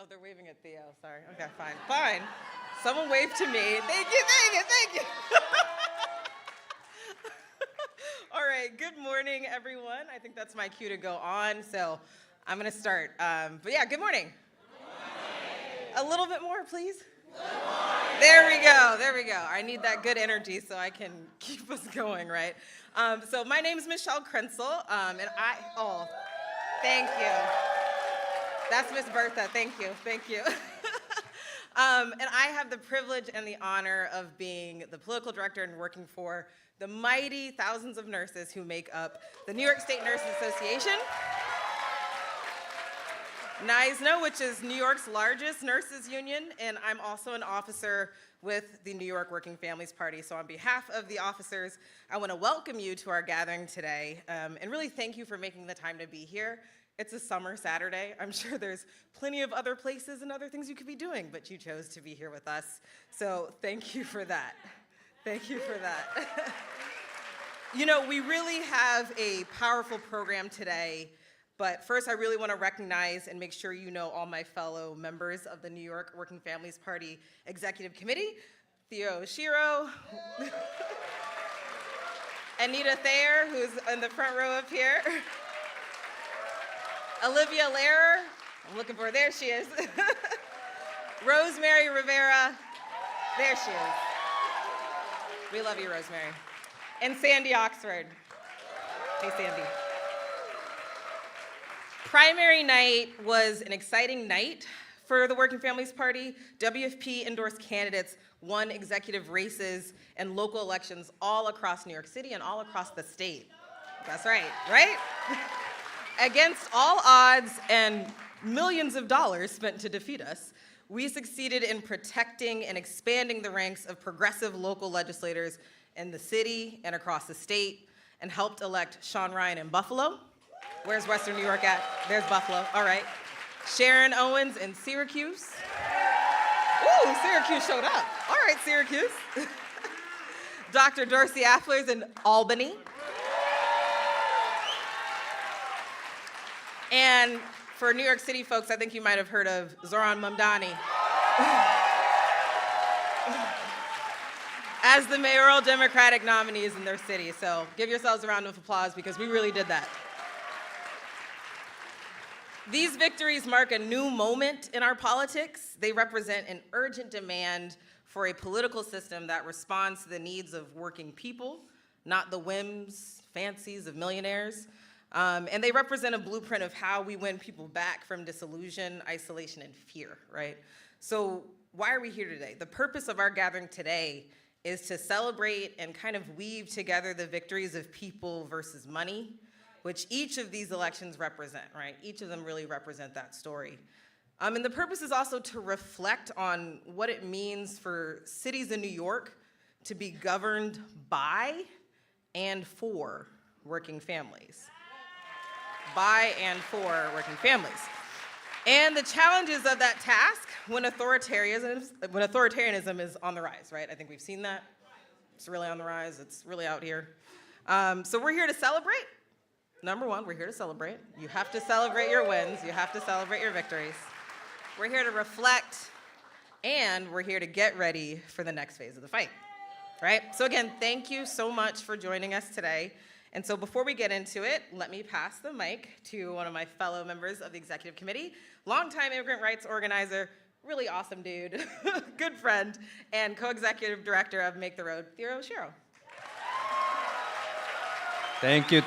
Oh, they're waving at Theo. Sorry. Okay, fine. Someone waved to me. Thank you. All right, good morning, everyone. I think that's my cue to go on, so I'm going to start. But yeah, good morning. Good morning. A little bit more, please. Good morning. There we go. I need that good energy so I can keep us going, right? So my name is Michelle Krenzel, and thank you. That's Miss Bertha. Thank you. And I have the privilege and the honor of being the political director and working for the mighty thousands of nurses who make up the New York State Nurses Association, NYSNA, which is New York's largest nurses union, and I'm also an officer with the New York Working Families Party. So on behalf of the officers, I want to welcome you to our gathering today, and really thank you for making the time to be here. It's a summer Saturday. I'm sure there's plenty of other places and other things you could be doing, but you chose to be here with us. So thank you for that. You know, we really have a powerful program today, but first I really want to recognize and make sure you know all my fellow members of the New York Working Families Party Executive Committee. Theo Shiro, Anita Thayer, who's in the front row up here. Olivia Lehrer, I'm looking for her, there she is. Rosemary Rivera, there she is. We love you, Rosemary. And Sandy Oxford. Hey, Sandy. Primary night was an exciting night for the Working Families Party. WFP-endorsed candidates won executive races and local elections all across New York City and all across the state. That's right? Against all odds and millions of dollars spent to defeat us, we succeeded in protecting and expanding the ranks of progressive local legislators in the city and across the state, and helped elect Sean Ryan in Buffalo. Where's Western New York at? There's Buffalo, all right. Sharon Owens in Syracuse. Ooh, Syracuse showed up. All right, Syracuse. Dr. Dorcey Applyrs in Albany. And for New York City folks, I think you might have heard of Zohran Mamdani as the mayoral Democratic nominees in their city. So give yourselves a round of applause because we really did that. These victories mark a new moment in our politics. They represent an urgent demand for a political system that responds to the needs of working people, not the whims, fancies of millionaires. And they represent a blueprint of how we win people back from disillusion, isolation, and fear, right? So why are we here today? The purpose of our gathering today is to celebrate and kind of weave together the victories of people versus money, which each of these elections represent, right? Each of them really represent that story. And the purpose is also to reflect on what it means for cities in New York to be governed by and for working families. By and for working families. And the challenges of that task when authoritarianism is on the rise, right? I think we've seen that. It's really on the rise. It's really out here. So we're here to celebrate. Number one, we're here to celebrate. You have to celebrate your wins. You have to celebrate your victories. We're here to reflect, and we're here to get ready for the next phase of the fight, right? So again, thank you so much for joining us today. And so before we get into it, let me pass the mic to one of my fellow members of the Executive Committee, longtime immigrant rights organizer, really awesome dude, good friend, and co-executive director of Make the Road, Theo Shiro. Thank you.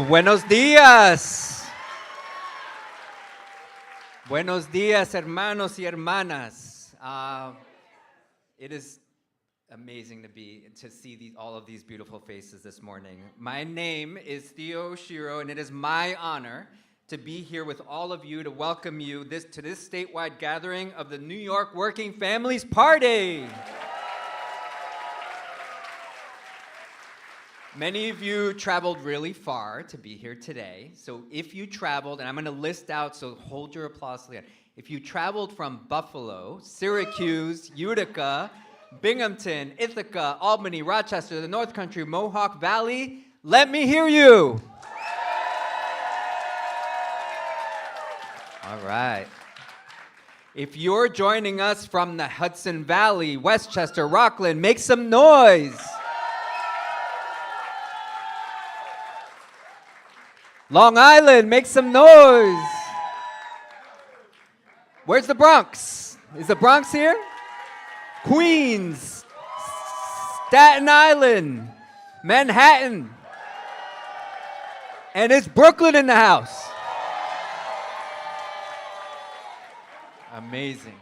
Buenos días. Buenos días, hermanos y hermanas. It is amazing to see all of these beautiful faces this morning. My name is Theo Shiro, and it is my honor to be here with all of you to welcome you to this statewide gathering of the New York Working Families Party. Many of you traveled really far to be here today. So if you traveled, and I'm going to list out, so hold your applause. If you traveled from Buffalo, Syracuse, Utica, Binghamton, Ithaca, Albany, Rochester, the North Country, Mohawk Valley, let me hear you. All right. If you're joining us from the Hudson Valley, Westchester, Rockland, make some noise. Long Island, make some noise. Where's the Bronx? Is the Bronx here? Queens, Staten Island, Manhattan. And it's Brooklyn in the house. Amazing.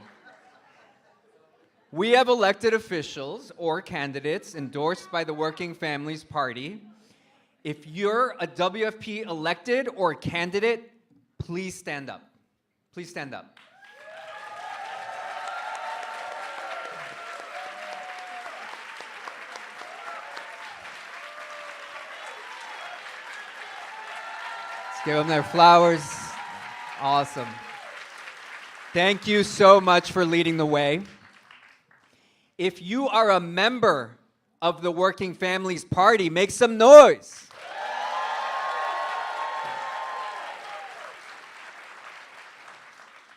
We have elected officials or candidates endorsed by the Working Families Party. If you're a WFP elected or candidate, please stand up. Please stand up. Let's give them their flowers. Awesome. Thank you so much for leading the way. If you are a member of the Working Families Party, make some noise.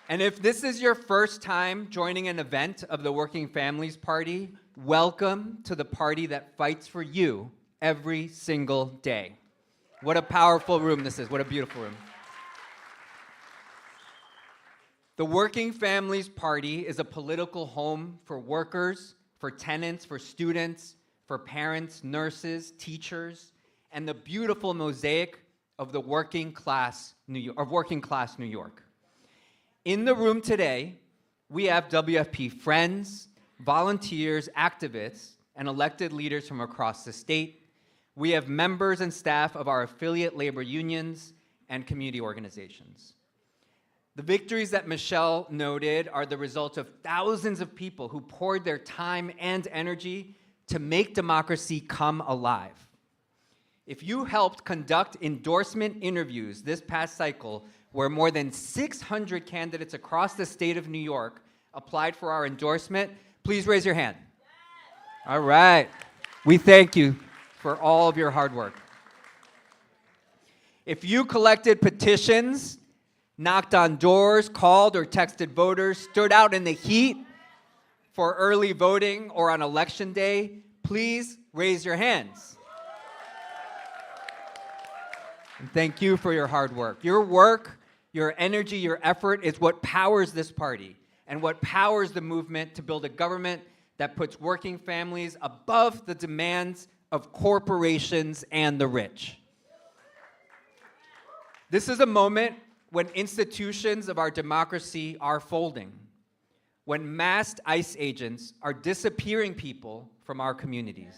And if this is your first time joining an event of the Working Families Party, welcome to the party that fights for you every single day. What a powerful room this is. What a beautiful room. The Working Families Party is a political home for workers, for tenants, for students, for parents, nurses, teachers, and the beautiful mosaic of the working class New York. In the room today, we have WFP friends, volunteers, activists, and elected leaders from across the state. We have members and staff of our affiliate labor unions and community organizations. The victories that Michelle noted are the result of thousands of people who poured their time and energy to make democracy come alive. If you helped conduct endorsement interviews this past cycle, where more than 600 candidates across the state of New York applied for our endorsement, please raise your hand. All right. We thank you for all of your hard work. If you collected petitions, knocked on doors, called or texted voters, stood out in the heat for early voting or on election day, please raise your hands. And thank you for your hard work. Your work, your energy, your effort is what powers this party and what powers the movement to build a government that puts working families above the demands of corporations and the rich. This is a moment when institutions of our democracy are folding, when masked ICE agents are disappearing people from our communities.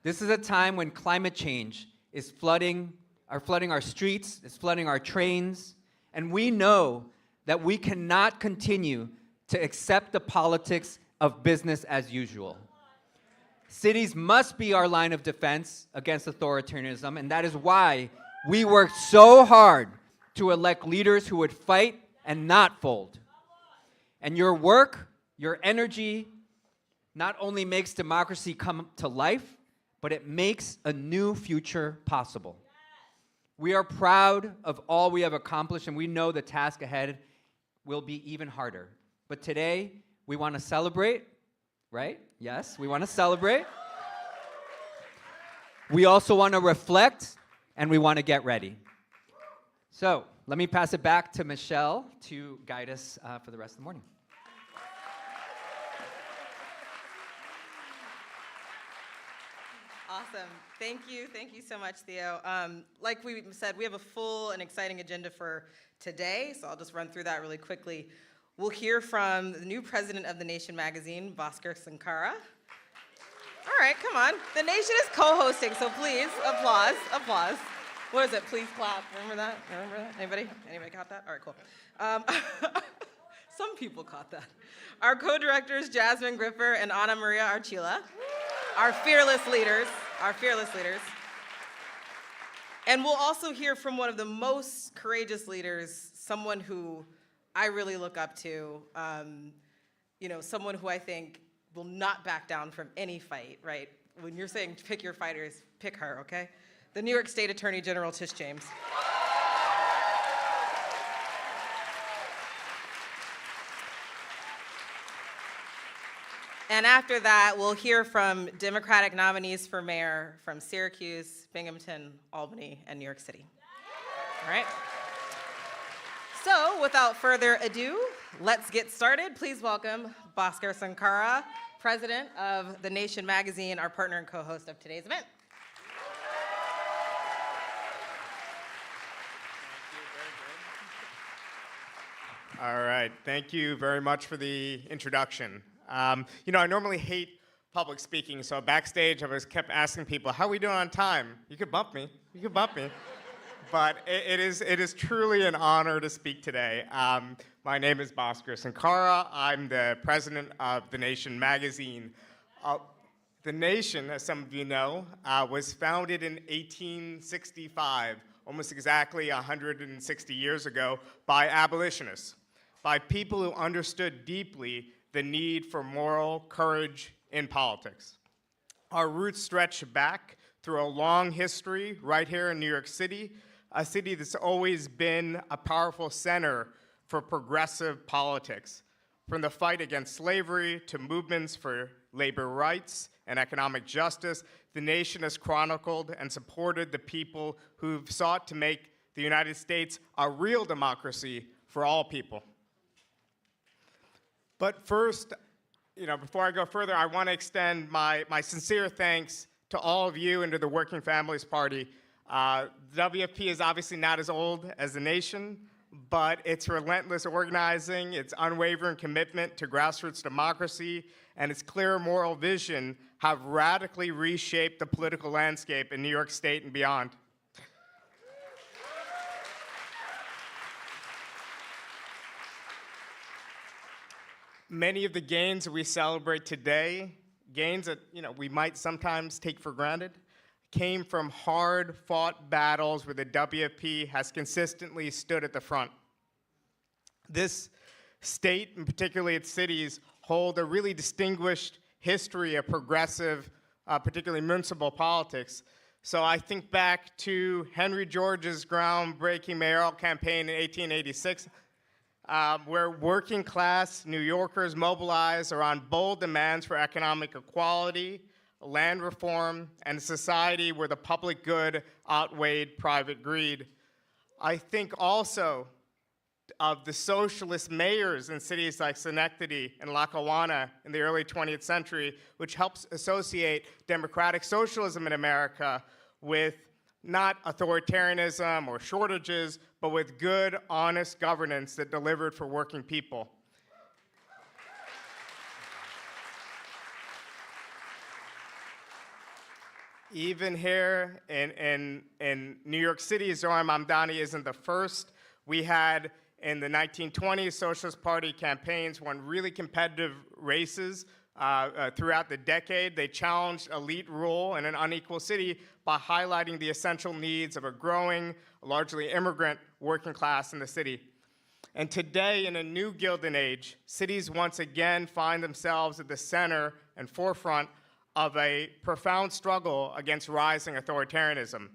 This is a time when climate change is flooding our streets, is flooding our trains, and we know that we cannot continue to accept the politics of business as usual. Cities must be our line of defense against authoritarianism, and that is why we worked so hard to elect leaders who would fight and not fold. And your work, your energy, not only makes democracy come to life, but it makes a new future possible. We are proud of all we have accomplished, and we know the task ahead will be even harder. But today, we want to celebrate, right? Yes, we want to celebrate. We also want to reflect, and we want to get ready. So, let me pass it back to Michelle to guide us for the rest of the morning. Awesome. Thank you so much, Theo. Like we said, we have a full and exciting agenda for today, so I'll just run through that really quickly. We'll hear from the new president of The Nation magazine, Bhaskar Sankara. All right, come on. The Nation is co-hosting, so please, applause. What is it? Please clap. Remember that? Anybody caught that? All right, cool. Some people caught that. Our co-directors, Jasmine Gripper and Ana Maria Archila, our fearless leaders. And we'll also hear from one of the most courageous leaders, someone who I really look up to, someone who I think will not back down from any fight, right? When you're saying pick your fighters, pick her, okay? The New York State Attorney General, Tish James. And after that, we'll hear from Democratic nominees for mayor from Syracuse, Binghamton, Albany, and New York City. All right? So without further ado, let's get started. Please welcome Bhaskar Sankara, president of The Nation magazine, our partner and co-host of today's event. All right, thank you very much for the introduction. I normally hate public speaking, so backstage I was kept asking people, how are we doing on time? You could bump me, But it is truly an honor to speak today. My name is Bhaskar Sankara. I'm the president of The Nation magazine. The Nation, as some of you know, was founded in 1865, almost exactly 160 years ago, by abolitionists, by people who understood deeply the need for moral courage in politics. Our roots stretch back through a long history right here in New York City, a city that's always been a powerful center for progressive politics. From the fight against slavery to movements for labor rights and economic justice, the nation has chronicled and supported the people who've sought to make the United States a real democracy for all people. But first, before I go further, I want to extend my sincere thanks to all of you and to the Working Families Party. WFP is obviously not as old as the Nation, but its relentless organizing, its unwavering commitment to grassroots democracy, and its clear moral vision have radically reshaped the political landscape in New York State and beyond. Many of the gains that we celebrate today, gains that we might sometimes take for granted, came from hard-fought battles where the WFP has consistently stood at the front. This state, and particularly its cities, hold a really distinguished history of progressive, particularly municipal politics. So I think back to Henry George's groundbreaking mayoral campaign in 1886, where working-class New Yorkers mobilized around bold demands for economic equality, land reform, and a society where the public good outweighed private greed. I think also of the socialist mayors in cities like Schenectady and Lackawanna in the early 20th century, which helps associate democratic socialism in America with not authoritarianism or shortages, but with good, honest governance that delivered for working people. Even here in New York City, Zohran Mamdani isn't the first. We had, in the 1920s, Socialist Party campaigns won really competitive races throughout the decade. They challenged elite rule in an unequal city by highlighting the essential needs of a growing, largely immigrant working class in the city. And today, in a new Gilded Age, cities once again find themselves at the center and forefront of a profound struggle against rising authoritarianism.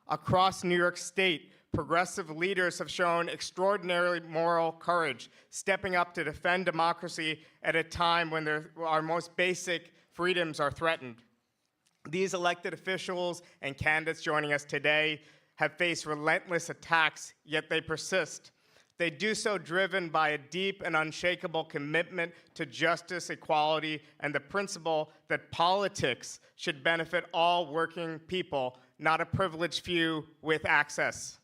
Across New York State, progressive leaders have shown extraordinary moral courage, stepping up to defend democracy at a time when our most basic freedoms are threatened. These elected officials and candidates joining us today have faced relentless attacks, yet they persist. They do so driven by a deep and unshakable commitment to justice, equality, and the principle that politics should benefit all working people, not a privileged few with access.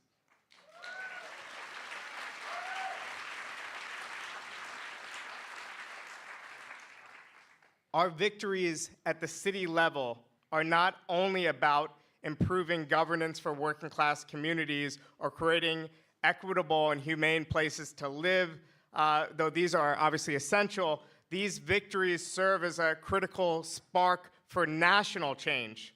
Our victories at the city level are not only about improving governance for working class communities or creating equitable and humane places to live, though these are obviously essential, these victories serve as a critical spark for national change.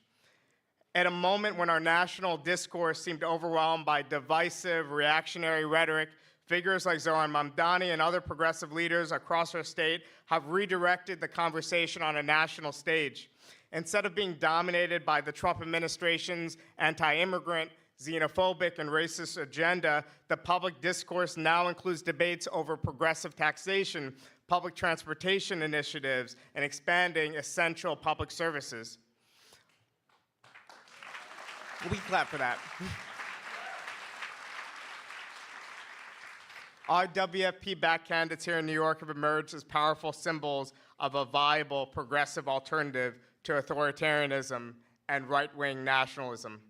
At a moment when our national discourse seemed overwhelmed by divisive, reactionary rhetoric, figures like Zohran Mamdani and other progressive leaders across our state have redirected the conversation on a national stage. Instead of being dominated by the Trump administration's anti-immigrant, xenophobic, and racist agenda, the public discourse now includes debates over progressive taxation, public transportation initiatives, and expanding essential public services. We clap for that. Our WFP-backed candidates here in New York have emerged as powerful symbols of a viable, progressive alternative to authoritarianism and right-wing nationalism.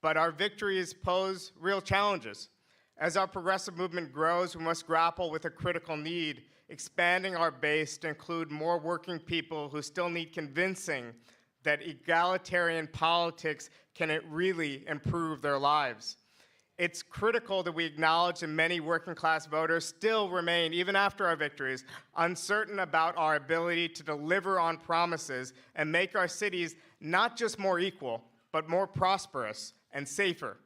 But our victories pose real challenges. As our progressive movement grows, we must grapple with a critical need, expanding our base to include more working people who still need convincing that egalitarian politics can really improve their lives. It's critical that we acknowledge that many working class voters still remain, even after our victories, uncertain about our ability to deliver on promises and make our cities not just more equal, but more prosperous and safer.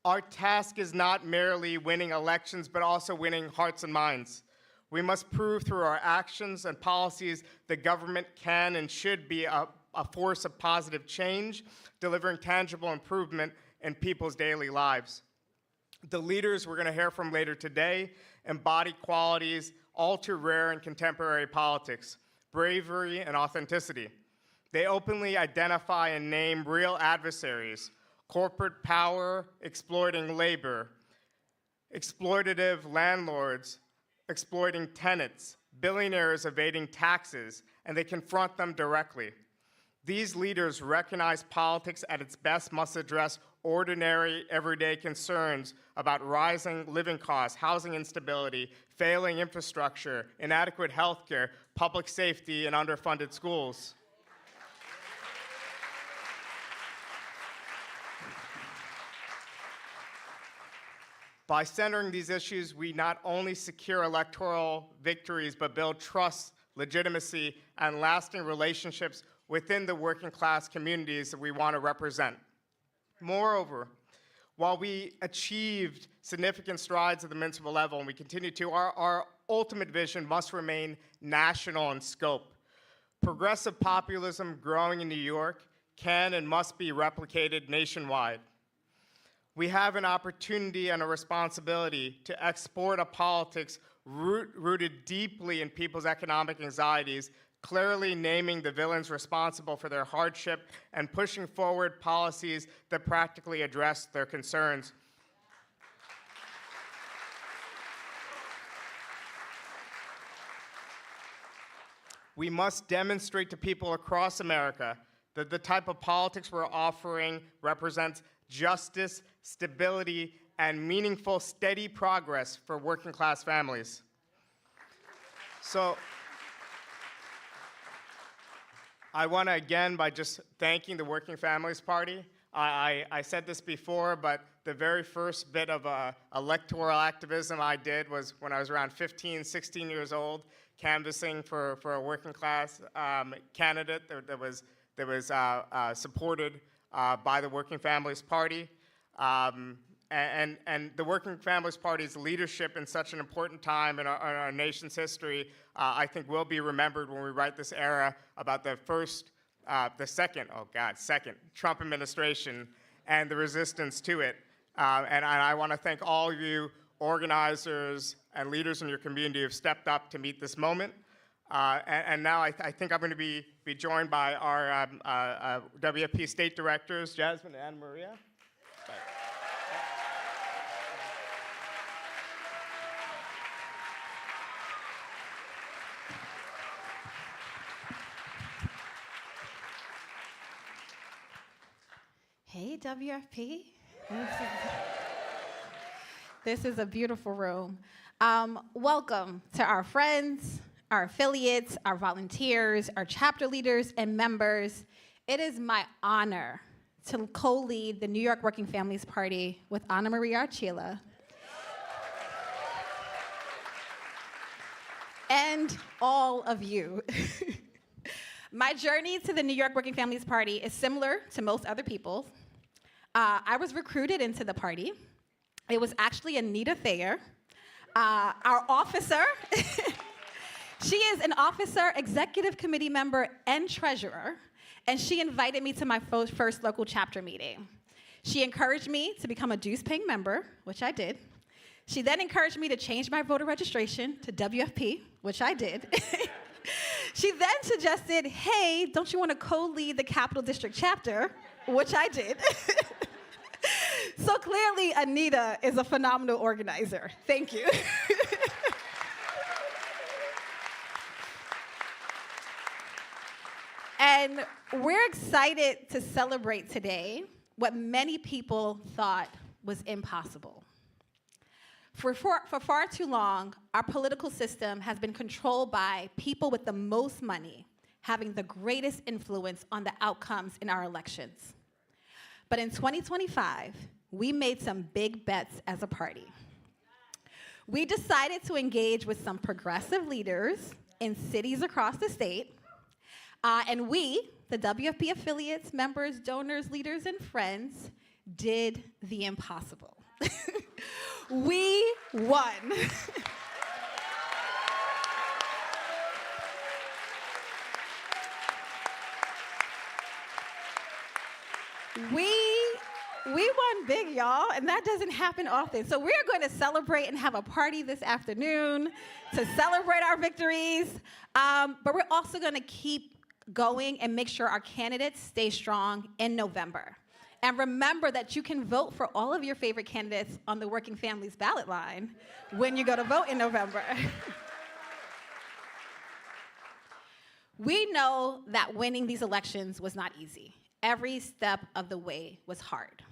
Our task is not merely winning elections, but also winning hearts and minds. We must prove through our actions and policies that government can and should be a force of positive change, delivering tangible improvement in people's daily lives. The leaders we're going to hear from later today embody qualities all too rare in contemporary politics: bravery and authenticity. They openly identify and name real adversaries: corporate power exploiting labor, exploitative landlords exploiting tenants, billionaires evading taxes, and they confront them directly. These leaders recognize politics at its best must address ordinary, everyday concerns about rising living costs, housing instability, failing infrastructure, inadequate healthcare, public safety, and underfunded schools. By centering these issues, we not only secure electoral victories, but build trust, legitimacy, and lasting relationships within the working class communities that we want to represent. Moreover, while we achieved significant strides at the municipal level, and we continue to, our ultimate vision must remain national in scope. Progressive populism growing in New York can and must be replicated nationwide. We have an opportunity and a responsibility to export a politics rooted deeply in people's economic anxieties, clearly naming the villains responsible for their hardship and pushing forward policies that practically address their concerns. We must demonstrate to people across America that the type of politics we're offering represents justice, stability, and meaningful, steady progress for working class families. So, I want to again by just thanking the Working Families Party. I said this before, but the very first bit of electoral activism I did was when I was around 15, 16 years old, canvassing for a working class candidate that was supported by the Working Families Party. And the Working Families Party's leadership in such an important time in our nation's history, I think will be remembered when we write this era about the second Trump administration and the resistance to it. And I want to thank all of you organizers and leaders in your community who have stepped up to meet this moment. And now I think I'm going to be joined by our WFP state directors, Jasmine and Anna Maria. Hey, WFP. This is a beautiful room. Welcome to our friends, our affiliates, our volunteers, our chapter leaders, and members. It is my honor to co-lead the New York Working Families Party with Anna Maria Archila and all of you. My journey to the New York Working Families Party is similar to most other people's. I was recruited into the party. It was actually Anita Thayer, our officer. She is an officer, executive committee member, and treasurer, and she invited me to my first local chapter meeting. She encouraged me to become a dues-paying member, which I did, She then encouraged me to change my voter registration to WFP, which I did. She then suggested, hey, don't you want to co-lead the Capital District chapter, which I did. So clearly, Anita is a phenomenal organizer. Thank you. And we're excited to celebrate today what many people thought was impossible. For far too long, our political system has been controlled by people with the most money, having the greatest influence on the outcomes in our elections. But in 2025, we made some big bets as a party. We decided to engage with some progressive leaders in cities across the state, and we, the WFP affiliates, members, donors, leaders, and friends, did the impossible. We won. We won big, y'all, and that doesn't happen often. So we're going to celebrate and have a party this afternoon to celebrate our victories, but we're also going to keep going and make sure our candidates stay strong in November. And remember that you can vote for all of your favorite candidates on the Working Families ballot line when you go to vote in November. We know that winning these elections was not easy. Every step of the way was hard.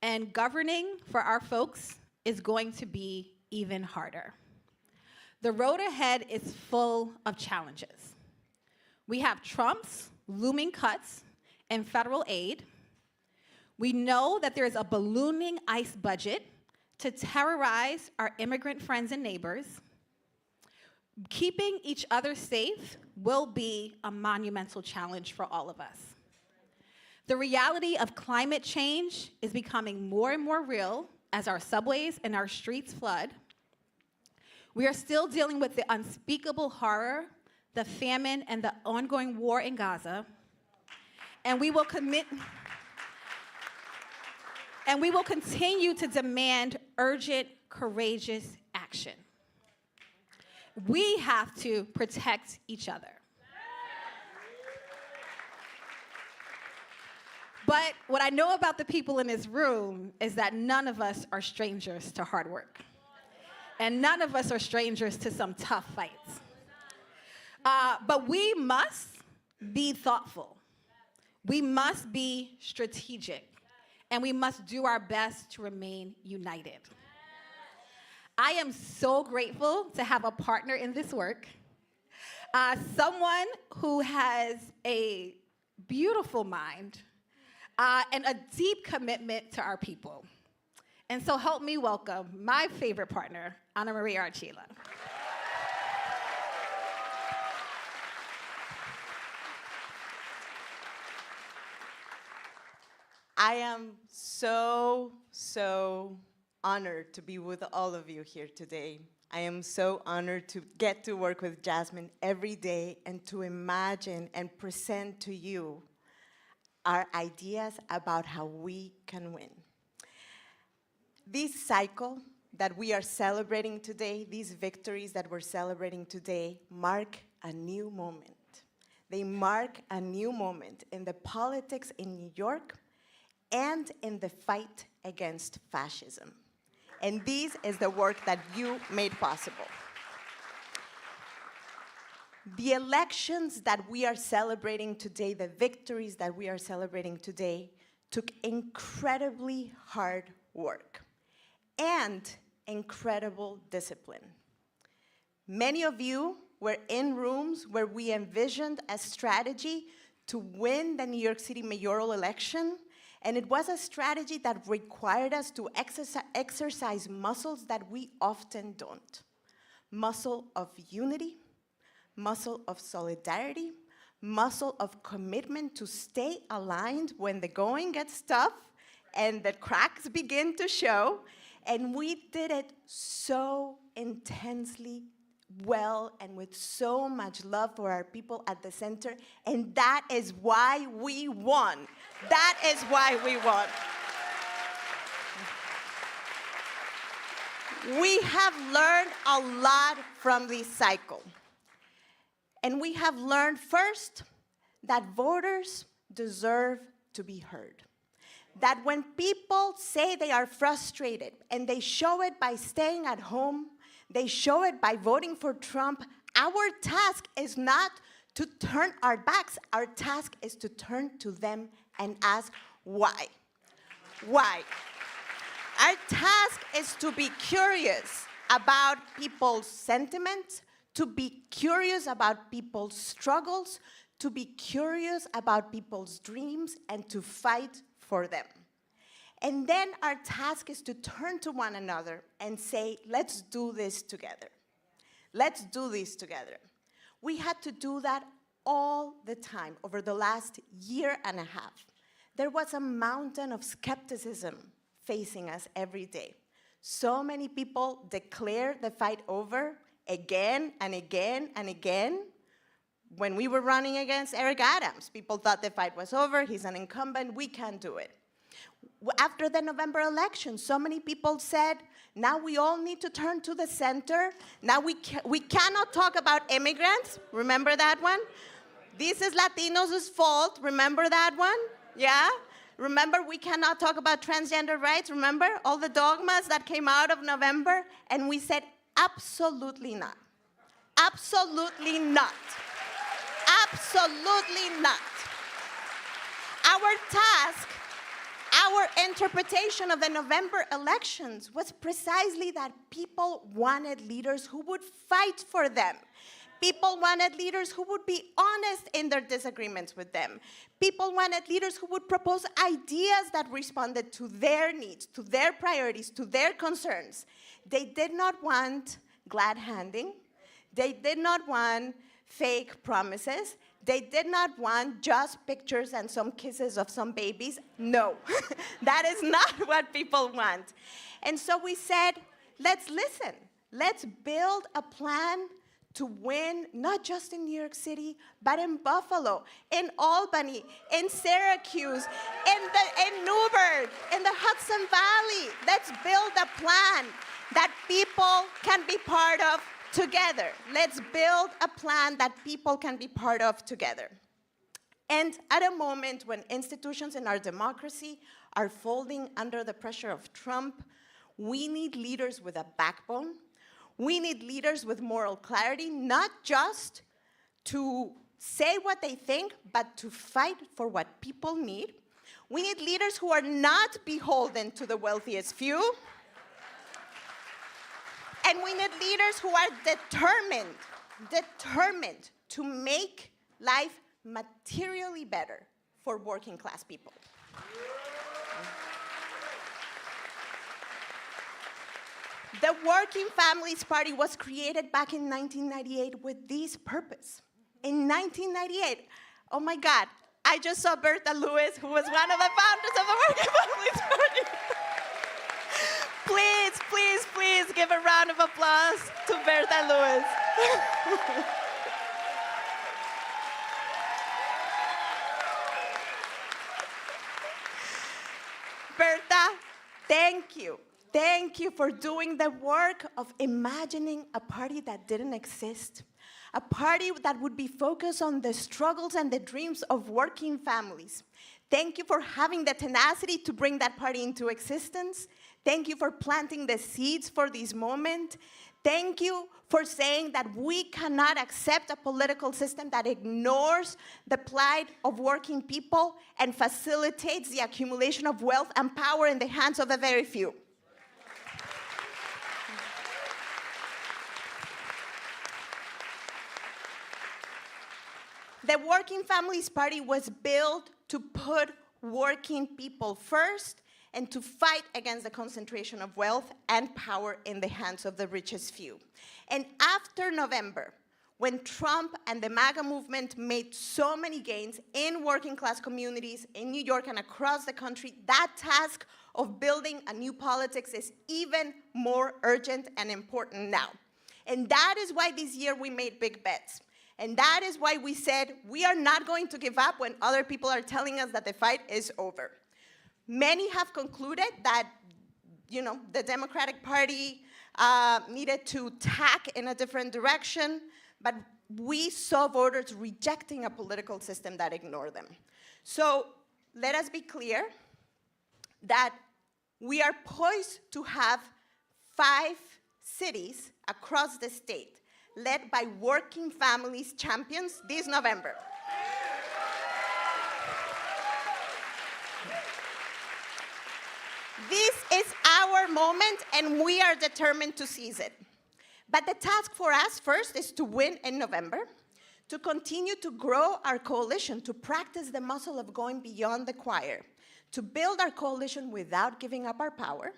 And governing for our folks is going to be even harder. The road ahead is full of challenges. We have Trump's looming cuts in federal aid. We know that there is a ballooning ICE budget to terrorize our immigrant friends and neighbors. Keeping each other safe will be a monumental challenge for all of us. The reality of climate change is becoming more and more real as our subways and our streets flood. We are still dealing with the unspeakable horror, the famine, and the ongoing war in Gaza. And we will continue to demand urgent, courageous action. We have to protect each other. But what I know about the people in this room is that none of us are strangers to hard work. And none of us are strangers to some tough fights. But we must be thoughtful. We must be strategic. And we must do our best to remain united. I am so grateful to have a partner in this work, someone who has a beautiful mind and a deep commitment to our people. And so help me welcome my favorite partner, Ana Maria Archila. I am so honored to be with all of you here today. I am so honored to get to work with Jasmine every day and to imagine and present to you our ideas about how we can win. This cycle that we are celebrating today, these victories that we're celebrating today, mark a new moment. They mark a new moment in the politics in New York and in the fight against fascism. And this is the work that you made possible. The elections that we are celebrating today, the victories that we are celebrating today, took incredibly hard work and incredible discipline. Many of you were in rooms where we envisioned a strategy to win the New York City mayoral election, and it was a strategy that required us to exercise muscles that we often don't. Muscle of unity, muscle of solidarity, muscle of commitment to stay aligned when the going gets tough and the cracks begin to show. And we did it so intensely well and with so much love for our people at the center. And that is why we won. That is why we won. We have learned a lot from this cycle. And we have learned first that voters deserve to be heard. That when people say they are frustrated and they show it by staying at home, they show it by voting for Trump, our task is not to turn our backs. Our task is to turn to them and ask why. Why? Our task is to be curious about people's sentiments, to be curious about people's struggles, to be curious about people's dreams, and to fight for them. And then our task is to turn to one another and say, let's do this together. Let's do this together. We had to do that all the time over the last year and a half. There was a mountain of skepticism facing us every day. So many people declared the fight over again and again and again. When we were running against Eric Adams, people thought the fight was over, he's an incumbent, we can't do it. After the November election, so many people said, now we all need to turn to the center. Now we cannot talk about immigrants. Remember that one? This is Latinos' fault. Remember that one? Yeah? Remember, we cannot talk about transgender rights. Remember all the dogmas that came out of November? And we said, absolutely not. Absolutely not. Absolutely not. Our task, our interpretation of the November elections was precisely that people wanted leaders who would fight for them. People wanted leaders who would be honest in their disagreements with them. People wanted leaders who would propose ideas that responded to their needs, to their priorities, to their concerns. They did not want glad handing. They did not want fake promises. They did not want just pictures and some kisses of some babies. No, that is not what people want. And so we said, let's listen. Let's build a plan to win, not just in New York City, but in Buffalo, in Albany, in Syracuse, in Newburgh, in the Hudson Valley. Let's build a plan that people can be part of together. Let's build a plan that people can be part of together. And at a moment when institutions in our democracy are folding under the pressure of Trump, we need leaders with a backbone. We need leaders with moral clarity, not just to say what they think, but to fight for what people need. We need leaders who are not beholden to the wealthiest few. And we need leaders who are determined to make life materially better for working class people. The Working Families Party was created back in 1998 with this purpose. In 1998, oh my God, I just saw Bertha Lewis, who was one of the founders of the Working Families Party. Please, please, please give a round of applause to Bertha Lewis. Bertha, thank you. Thank you for doing the work of imagining a party that didn't exist, a party that would be focused on the struggles and the dreams of working families. Thank you for having the tenacity to bring that party into existence. Thank you for planting the seeds for this moment. Thank you for saying that we cannot accept a political system that ignores the plight of working people and facilitates the accumulation of wealth and power in the hands of a very few. The Working Families Party was built to put working people first and to fight against the concentration of wealth and power in the hands of the richest few. And after November, when Trump and the MAGA movement made so many gains in working class communities in New York and across the country, that task of building a new politics is even more urgent and important now. And that is why this year we made big bets. And that is why we said we are not going to give up when other people are telling us that the fight is over. Many have concluded that, the Democratic Party needed to tack in a different direction, but we saw voters rejecting a political system that ignored them. So let us be clear that we are poised to have 5 cities across the state led by working families champions this November. This is our moment, and we are determined to seize it. But the task for us first is to win in November, to continue to grow our coalition, to practice the muscle of going beyond the choir, to build our coalition without giving up our power,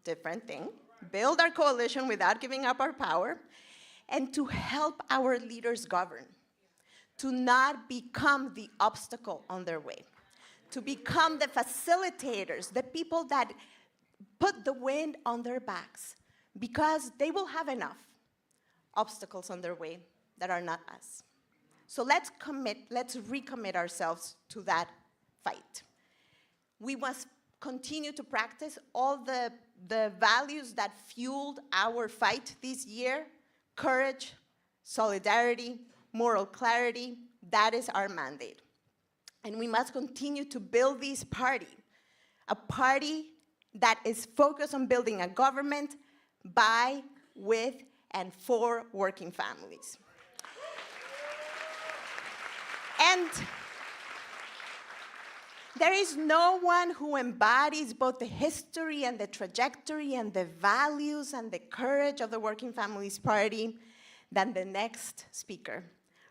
different thing, build our coalition without giving up our power, and to help our leaders govern, to not become the obstacle on their way, to become the facilitators, the people that put the wind on their backs, because they will have enough obstacles on their way that are not us. So let's recommit ourselves to that fight. We must continue to practice all the values that fueled our fight this year: courage, solidarity, moral clarity. That is our mandate. And we must continue to build this party, a party that is focused on building a government by, with, and for working families. And there is no one who embodies both the history and the trajectory and the values and the courage of the Working Families Party than the next speaker,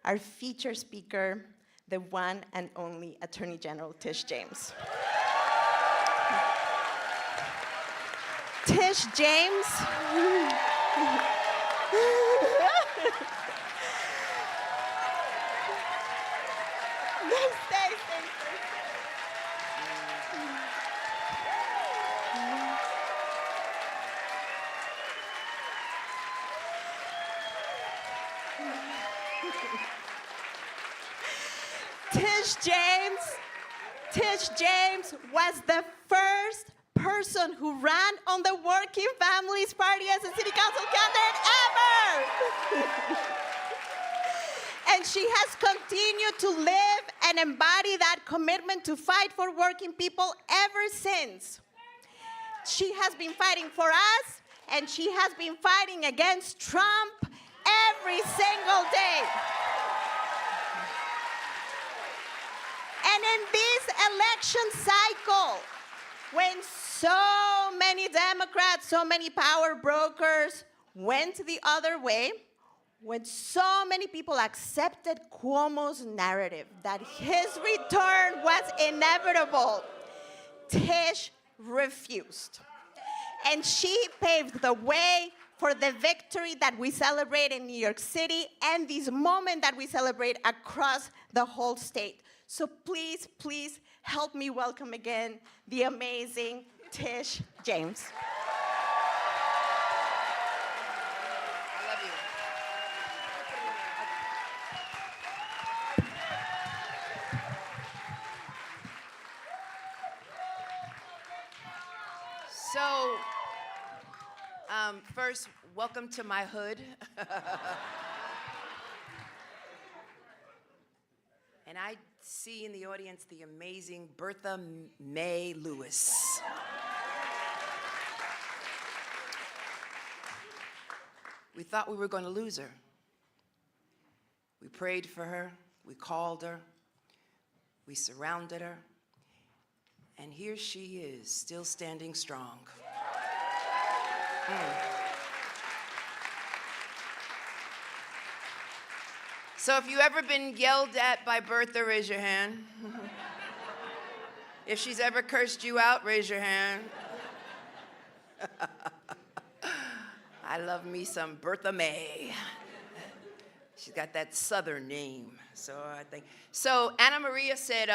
our featured speaker, the one and only Attorney General Tish James. Tish James. Tish James was the first person who ran on the Working Families Party as a city council candidate ever. And she has continued to live and embody that commitment to fight for working people ever since. She has been fighting for us, and she has been fighting against Trump every single day. And in this election cycle, when so many Democrats, so many power brokers went the other way, when so many people accepted Cuomo's narrative that his return was inevitable, Tish refused. And she paved the way for the victory that we celebrate in New York City and this moment that we celebrate across the whole state. So please, please help me welcome again the amazing Tish James. I love you. So, first, welcome to my hood. And I see in the audience the amazing Bertha Mae Lewis. We thought we were going to lose her. We prayed for her, we called her, we surrounded her, and here she is, still standing strong. So if you've ever been yelled at by Bertha, raise your hand. If she's ever cursed you out, raise your hand. I love me some Bertha Mae. She's got that Southern name, so I think. So Anna Maria said,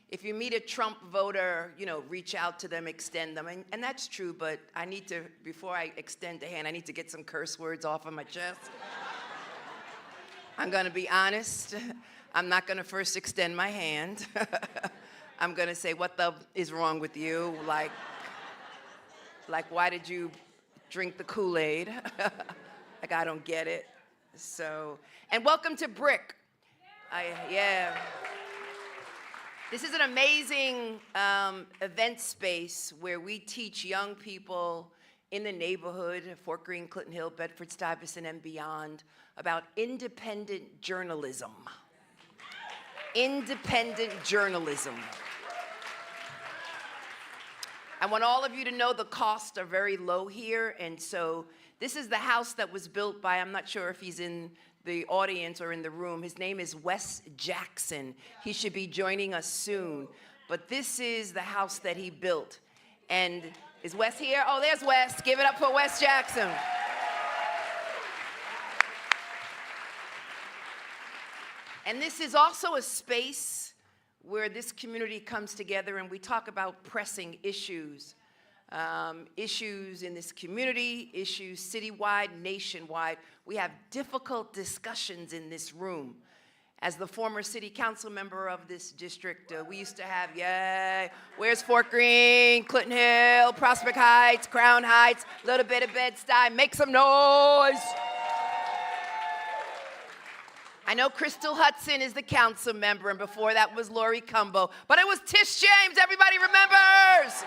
if you meet a Trump voter, reach out to them, extend them. And that's true, but I need to, before I extend a hand, I need to get some curse words off of my chest. I'm gonna be honest. I'm not gonna first extend my hand. I'm gonna say, what the is wrong with you? Like, why did you drink the Kool-Aid. Like, I don't get it. So, and welcome to Brick. Yeah. This is an amazing event space where we teach young people in the neighborhood, Fort Greene, Clinton Hill, Bedford-Stuyvesant, and beyond, about independent journalism. Independent journalism. I want all of you to know the costs are very low here, and so this is the house that was built by, I'm not sure if he's in the audience or in the room. His name is Wes Jackson. He should be joining us soon. But this is the house that he built. And is Wes here? Oh, there's Wes. Give it up for Wes Jackson. And this is also a space where this community comes together and we talk about pressing issues. Issues in this community, issues citywide, nationwide. We have difficult discussions in this room. As the former city council member of this district, we used to have, yay, where's Fort Greene, Clinton Hill, Prospect Heights, Crown Heights, a little bit of Bed-Stuy, make some noise. I know Crystal Hudson is the council member, and before that was Lori Cumbo, but it was Tish James, everybody remembers.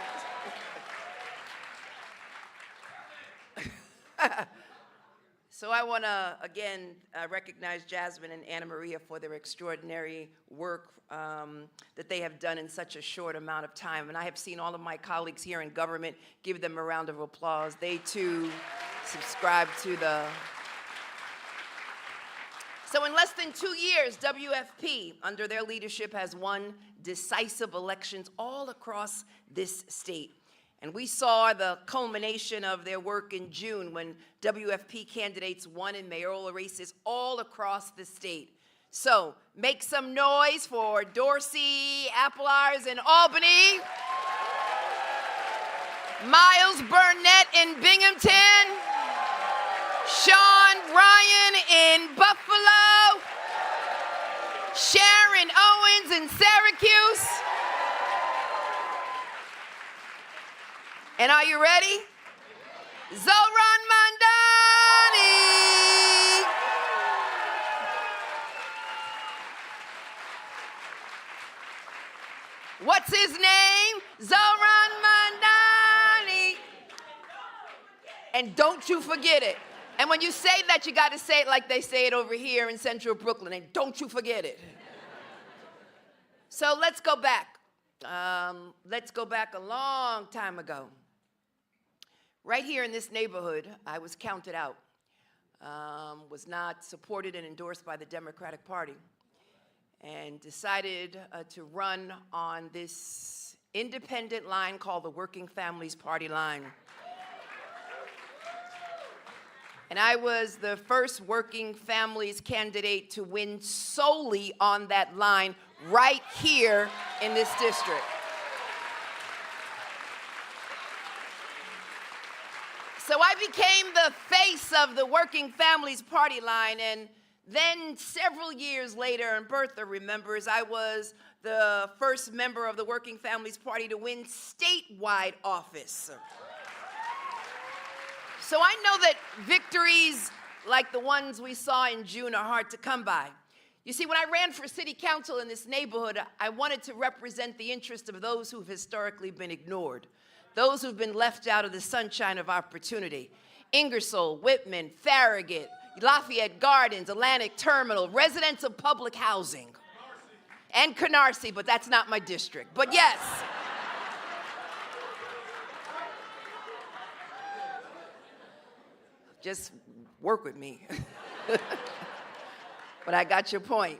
So I want to, again, recognize Jasmine and Anna Maria for their extraordinary work that they have done in such a short amount of time. And I have seen all of my colleagues here in government give them a round of applause. They, too, subscribe to the... So in less than 2 years, WFP, under their leadership, has won decisive elections all across this state. And we saw the culmination of their work in June when WFP candidates won in mayoral races all across the state. So make some noise for Dorcey Applyrs in Albany, Miles Burnett in Binghamton, Sean Ryan in Buffalo, Sharon Owens in Syracuse. And are you ready? Zohran Mamdani. What's his name? Zohran Mamdani. And don't you forget it. And when you say that, you got to say it like they say it over here in Central Brooklyn. And don't you forget it. So let's go back. Let's go back a long time ago. Right here in this neighborhood, I was counted out, was not supported and endorsed by the Democratic Party, and decided to run on this independent line called the Working Families Party line. And I was the first Working Families candidate to win solely on that line right here in this district. So I became the face of the Working Families Party line, and then several years later, and Bertha remembers, I was the first member of the Working Families Party to win statewide office. So I know that victories like the ones we saw in June are hard to come by. You see, when I ran for city council in this neighborhood, I wanted to represent the interest of those who've historically been ignored, those who've been left out of the sunshine of opportunity. Ingersoll, Whitman, Farragut, Lafayette Gardens, Atlantic Terminal, residents of public housing, and Canarsie, but that's not my district. But yes. Just work with me. But I got your point.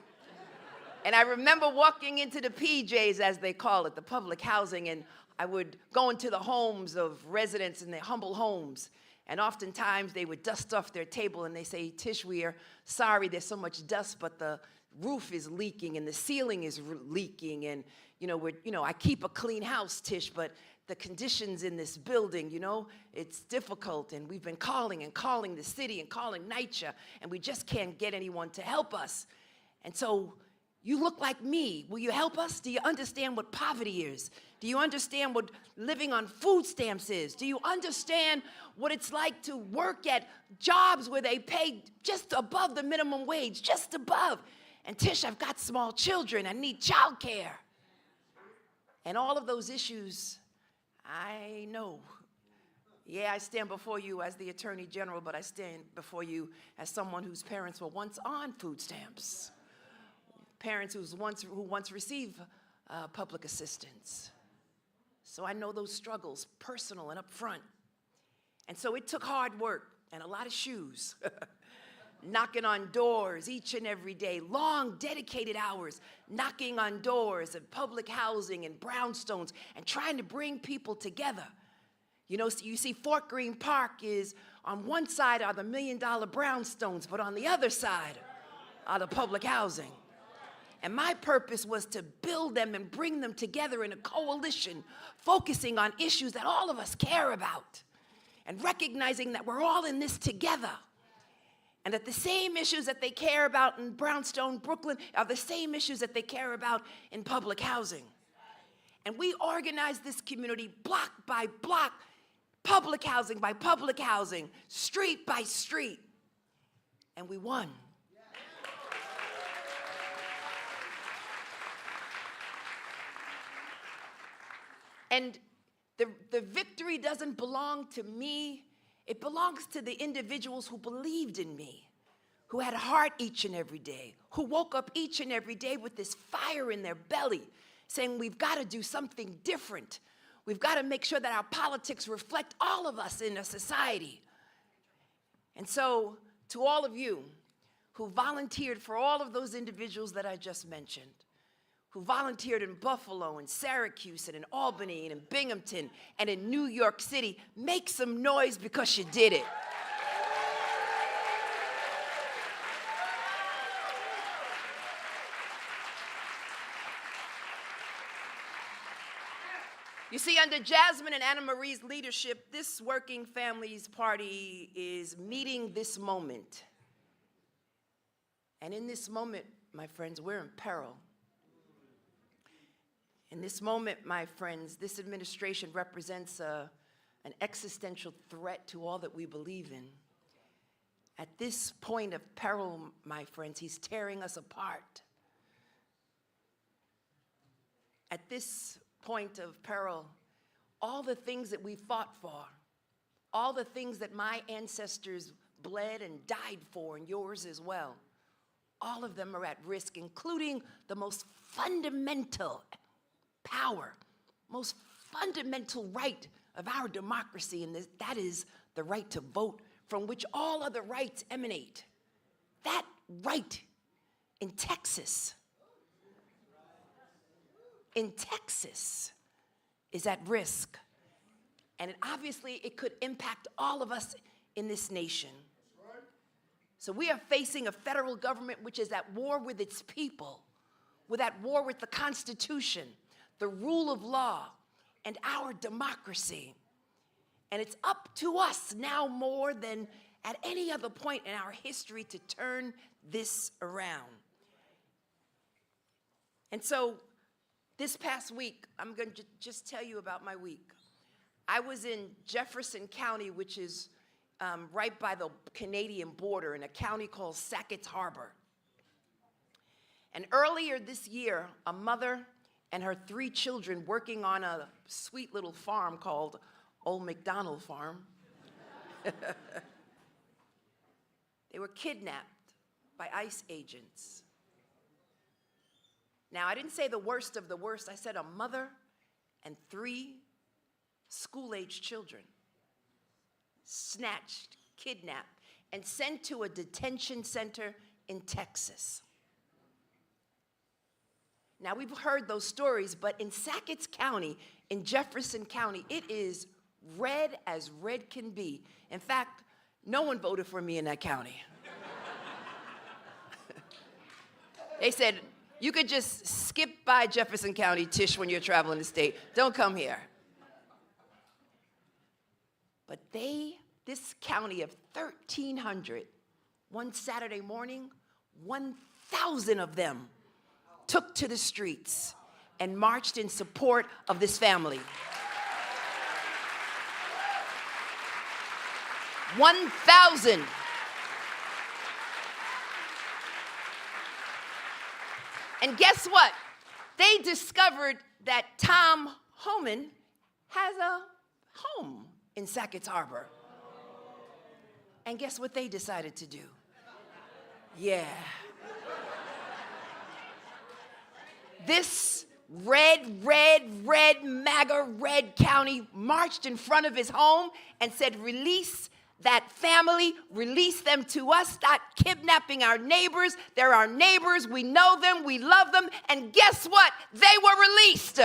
And I remember walking into the PJs, as they call it, the public housing, and I would go into the homes of residents in their humble homes, and oftentimes they would dust off their table and they say, Tish, we are sorry there's so much dust, but the roof is leaking and the ceiling is leaking, and I keep a clean house, Tish, but the conditions in this building, it's difficult, and we've been calling the city and calling NYCHA, and we just can't get anyone to help us. And so, You look like me. Will you help us? Do you understand what poverty is? Do you understand what living on food stamps is? Do you understand what it's like to work at jobs where they pay just above the minimum wage, just above? And Tish, I've got small children. I need childcare. And all of those issues, I know. Yeah, I stand before you as the Attorney General, but I stand before you as someone whose parents were once on food stamps. Parents who once received public assistance. So I know those struggles, personal and upfront. And so it took hard work and a lot of shoes. Knocking on doors each and every day, long dedicated hours, knocking on doors of public housing and brownstones and trying to bring people together. You know, so you see Fort Greene Park is, on one side are the $1 million brownstones, but on the other side are the public housing. And my purpose was to build them and bring them together in a coalition, focusing on issues that all of us care about, and recognizing that we're all in this together. And that the same issues that they care about in Brownstone, Brooklyn, are the same issues that they care about in public housing. And we organized this community block by block, public housing by public housing, street by street. And we won. And the victory doesn't belong to me. It belongs to the individuals who believed in me, who had heart each and every day, who woke up each and every day with this fire in their belly, saying we've got to do something different. We've got to make sure that our politics reflect all of us in a society. And so, to all of you who volunteered for all of those individuals that I just mentioned, who volunteered in Buffalo and Syracuse and in Albany and in Binghamton and in New York City, make some noise because you did it. You see, under Jasmine and Anna Marie's leadership, this Working Families Party is meeting this moment. And in this moment, my friends, we're in peril. In this moment, my friends, this administration represents an existential threat to all that we believe in. At this point of peril, my friends, he's tearing us apart. At this point of peril, all the things that we fought for, all the things that my ancestors bled and died for, and yours as well, all of them are at risk, including the most fundamental power, most fundamental right of our democracy, and that is the right to vote, from which all other rights emanate. That right in Texas is at risk. And it could impact all of us in this nation. So we are facing a federal government which is at war with its people, at war with the Constitution, the rule of law, and our democracy. And it's up to us now more than at any other point in our history to turn this around. And so this past week, I'm going to just tell you about my week. I was in Jefferson County, which is right by the Canadian border, in a county called Sackets Harbor. And earlier this year, a mother and her 3 children working on a sweet little farm called Old McDonald Farm, they were kidnapped by ICE agents. Now, I didn't say the worst of the worst. I said a mother and 3 school-aged children snatched, kidnapped, and sent to a detention center in Texas. Now, we've heard those stories, but in Sackets County, in Jefferson County, it is red as red can be. In fact, no one voted for me in that county. They said, you could just skip by Jefferson County, Tish, when you're traveling the state. Don't come here. But this county of 1,300, one Saturday morning, 1,000 of them took to the streets and marched in support of this family. 1,000. And guess what? They discovered that Tom Homan has a home in Sackett's Harbor. And guess what they decided to do? Yeah. This red MAGA red county marched in front of his home and said, release that family, release them to us, stop kidnapping our neighbors. They're our neighbors, we know them, we love them, and guess what? They were released.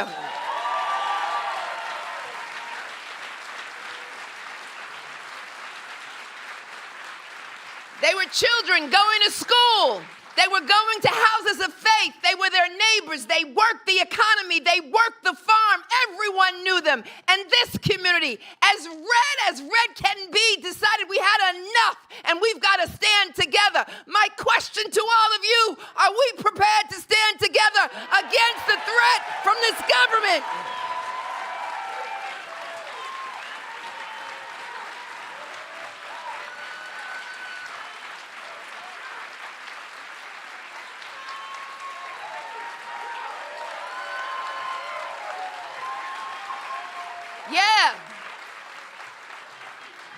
They were children going to school. They were going to houses of faith. They were their neighbors. They worked the economy. They worked the farm. Everyone knew them. And this community, as red can be, decided we had enough and we've got to stand together. My question to all of you, are we prepared to stand together against the threat from this government? Yeah.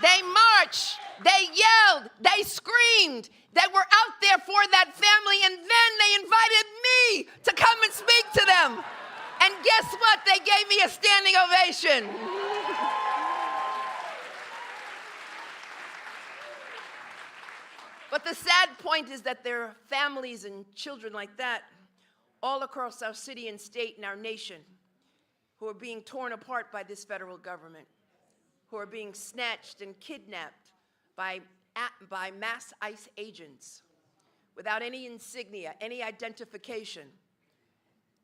They marched, they yelled, they screamed. They were out there for that family, and then they invited me to come and speak to them. And guess what? They gave me a standing ovation. But the sad point is that there are families and children like that all across our city and state and our nation who are being torn apart by this federal government, who are being snatched and kidnapped by mass ICE agents without any insignia, any identification.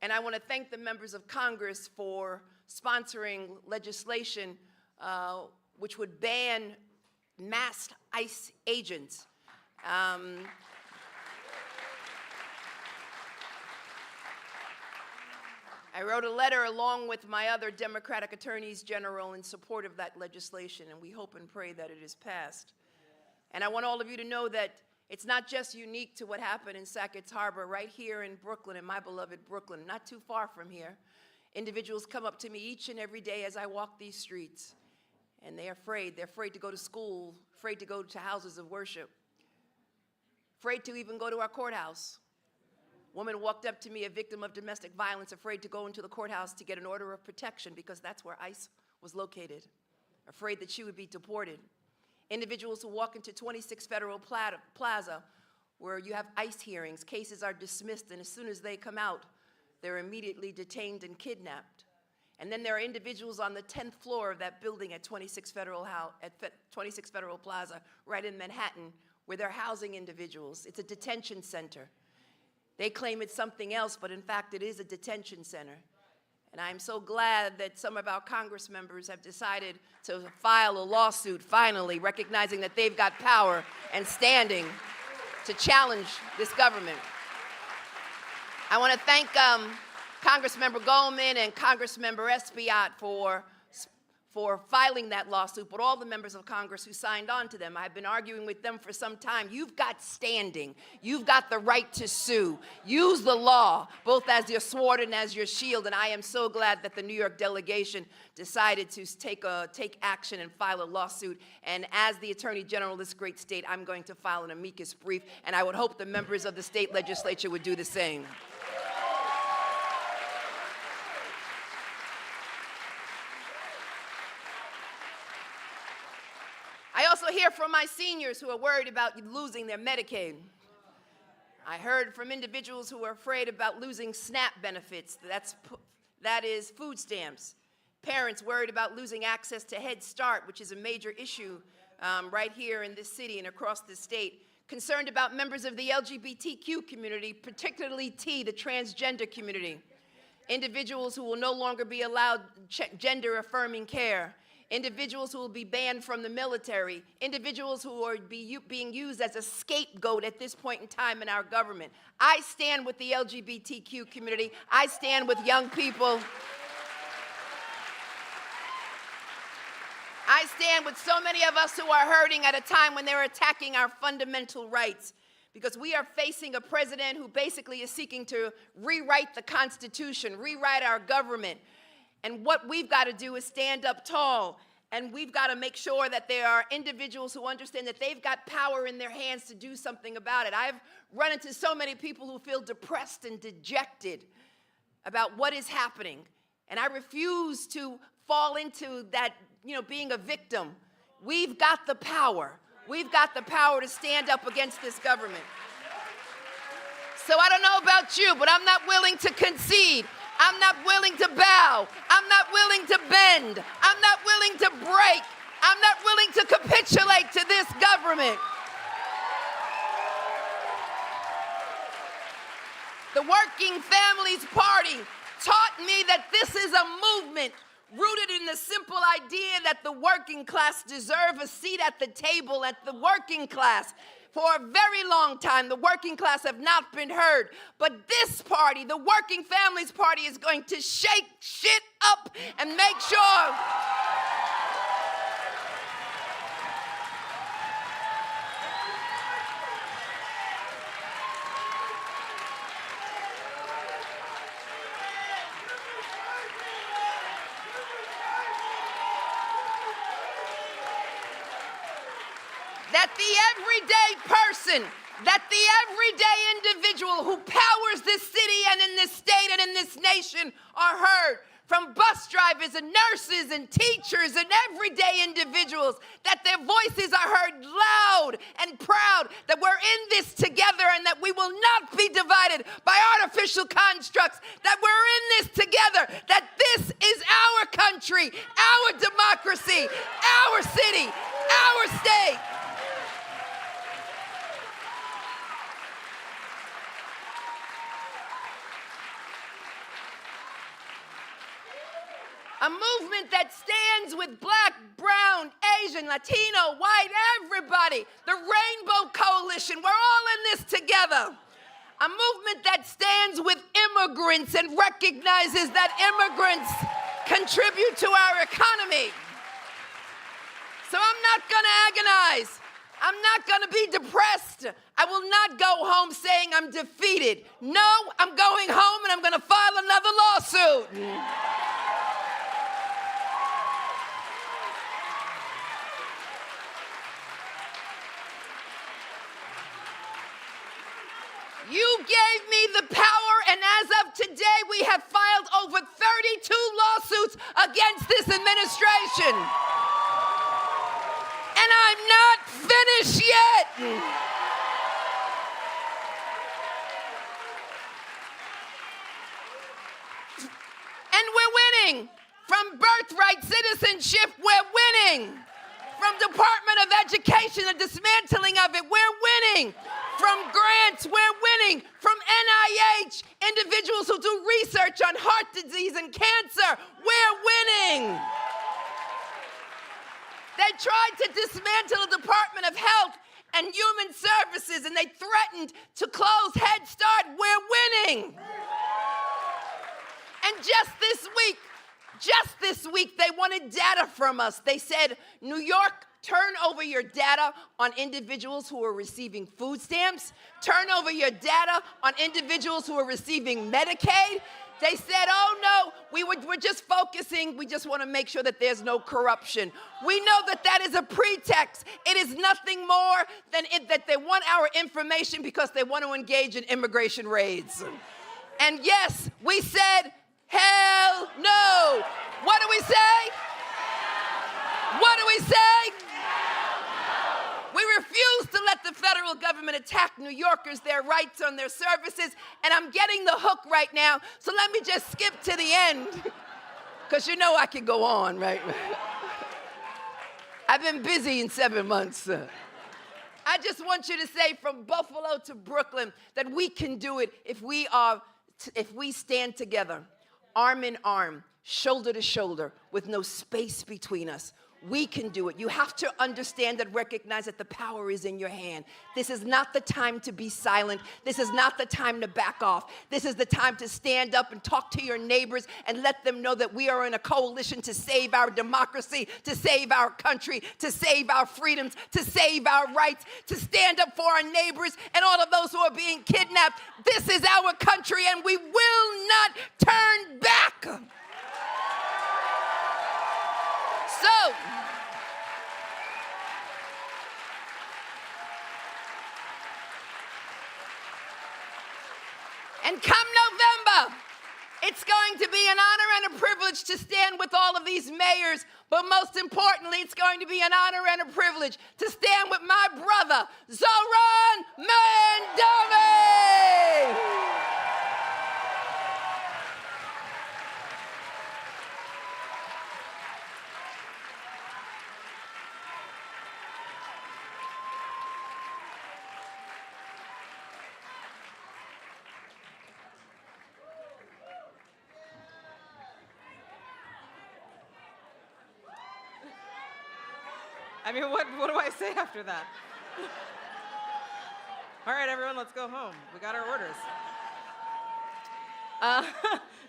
And I want to thank the members of Congress for sponsoring legislation which would ban mass ICE agents. I wrote a letter along with my other Democratic attorneys general in support of that legislation, and we hope and pray that it is passed. And I want all of you to know that it's not just unique to what happened in Sackett's Harbor. Right here in Brooklyn, in my beloved Brooklyn, not too far from here, individuals come up to me each and every day as I walk these streets, and they're afraid. They're afraid to go to school, afraid to go to houses of worship, afraid to even go to our courthouse. Woman walked up to me, a victim of domestic violence, afraid to go into the courthouse to get an order of protection because that's where ICE was located, afraid that she would be deported. Individuals who walk into 26 Federal Plaza, where you have ICE hearings, cases are dismissed, and as soon as they come out, they're immediately detained and kidnapped. And then there are individuals on the 10th floor of that building at 26 Federal Plaza, right in Manhattan, where they're housing individuals. It's a detention center. They claim it's something else, but in fact it is a detention center. And I'm so glad that some of our Congress members have decided to file a lawsuit, finally, recognizing that they've got power and standing to challenge this government. I want to thank Congressmember Goldman and Congressmember Espaillat for filing that lawsuit, but all the members of Congress who signed on to them. I've been arguing with them for some time. You've got standing. You've got the right to sue. Use the law, both as your sword and as your shield, and I am so glad that the New York delegation decided to take action and file a lawsuit. And as the Attorney General of this great state, I'm going to file an amicus brief, and I would hope the members of the state legislature would do the same. I also hear from my seniors who are worried about losing their Medicaid. I heard from individuals who are afraid about losing SNAP benefits, that is food stamps. Parents worried about losing access to Head Start, which is a major issue right here in this city and across the state. Concerned about members of the LGBTQ community, particularly the transgender community. Individuals who will no longer be allowed gender-affirming care. individuals who will be banned from the military, individuals who are being used as a scapegoat at this point in time in our government. I stand with the LGBTQ community. I stand with young people. I stand with so many of us who are hurting at a time when they're attacking our fundamental rights, because we are facing a president who basically is seeking to rewrite the Constitution, rewrite our government. And what we've got to do is stand up tall, and we've got to make sure that there are individuals who understand that they've got power in their hands to do something about it. I've run into so many people who feel depressed and dejected about what is happening, and I refuse to fall into that, being a victim. We've got the power. We've got the power to stand up against this government. So I don't know about you, but I'm not willing to concede. I'm not willing to bow. I'm not willing to bend. I'm not willing to break. I'm not willing to capitulate to this government. The Working Families Party taught me that this is a movement rooted in the simple idea that the working class deserve a seat at the table. At the working class, for a very long time, the working class have not been heard. But this party, the Working Families Party, is going to shake shit up and make sure that the everyday person, that the everyday individual who powers this city and in this state and in this nation are heard, from bus drivers and nurses and teachers and everyday individuals, that their voices are heard loud and proud, that we're in this together and that we will not be divided by artificial constructs, that we're in this together, that this is our country, our democracy, our city, our state. A movement that stands with black, brown, Asian, Latino, white, everybody. The Rainbow Coalition, we're all in this together. A movement that stands with immigrants and recognizes that immigrants contribute to our economy. So I'm not gonna agonize. I'm not gonna be depressed. I will not go home saying I'm defeated. No, I'm going home and I'm gonna file another lawsuit. You gave me the power, and as of today, we have filed over 32 lawsuits against this administration. And I'm not finished yet. And we're winning. From birthright citizenship, we're winning. From Department of Education, the dismantling of it, we're winning. From grants, we're winning. From NIH, individuals who do research on heart disease and cancer, we're winning. They tried to dismantle the Department of Health and Human Services, and they threatened to close Head Start. We're winning. And just this week, they wanted data from us. They said, New York, turn over your data on individuals who are receiving food stamps. Turn over your data on individuals who are receiving Medicaid. They said, oh no, we're just focusing, we just want to make sure that there's no corruption. We know that that is a pretext. It is nothing more than that they want our information because they want to engage in immigration raids. And yes, we said, hell no. What do we say? What do we say? We refuse to let the federal government attack New Yorkers, their rights on their services, and I'm getting the hook right now, so let me just skip to the end, because you know I can go on, right? I've been busy in 7 months. I just want you to say from Buffalo to Brooklyn that we can do it if we stand together, arm in arm, shoulder to shoulder, with no space between us. We can do it. You have to understand and recognize that the power is in your hand. This is not the time to be silent. This is not the time to back off. This is the time to stand up and talk to your neighbors and let them know that we are in a coalition to save our democracy, to save our country, to save our freedoms, to save our rights, to stand up for our neighbors and all of those who are being kidnapped. This is our country, and we will not turn back. So, and come November, it's going to be an honor and a privilege to stand with all of these mayors, but most importantly, it's going to be an honor and a privilege to stand with my brother, Zohran Mamdani. I mean, what do I say after that? All right, everyone, let's go home. We got our orders.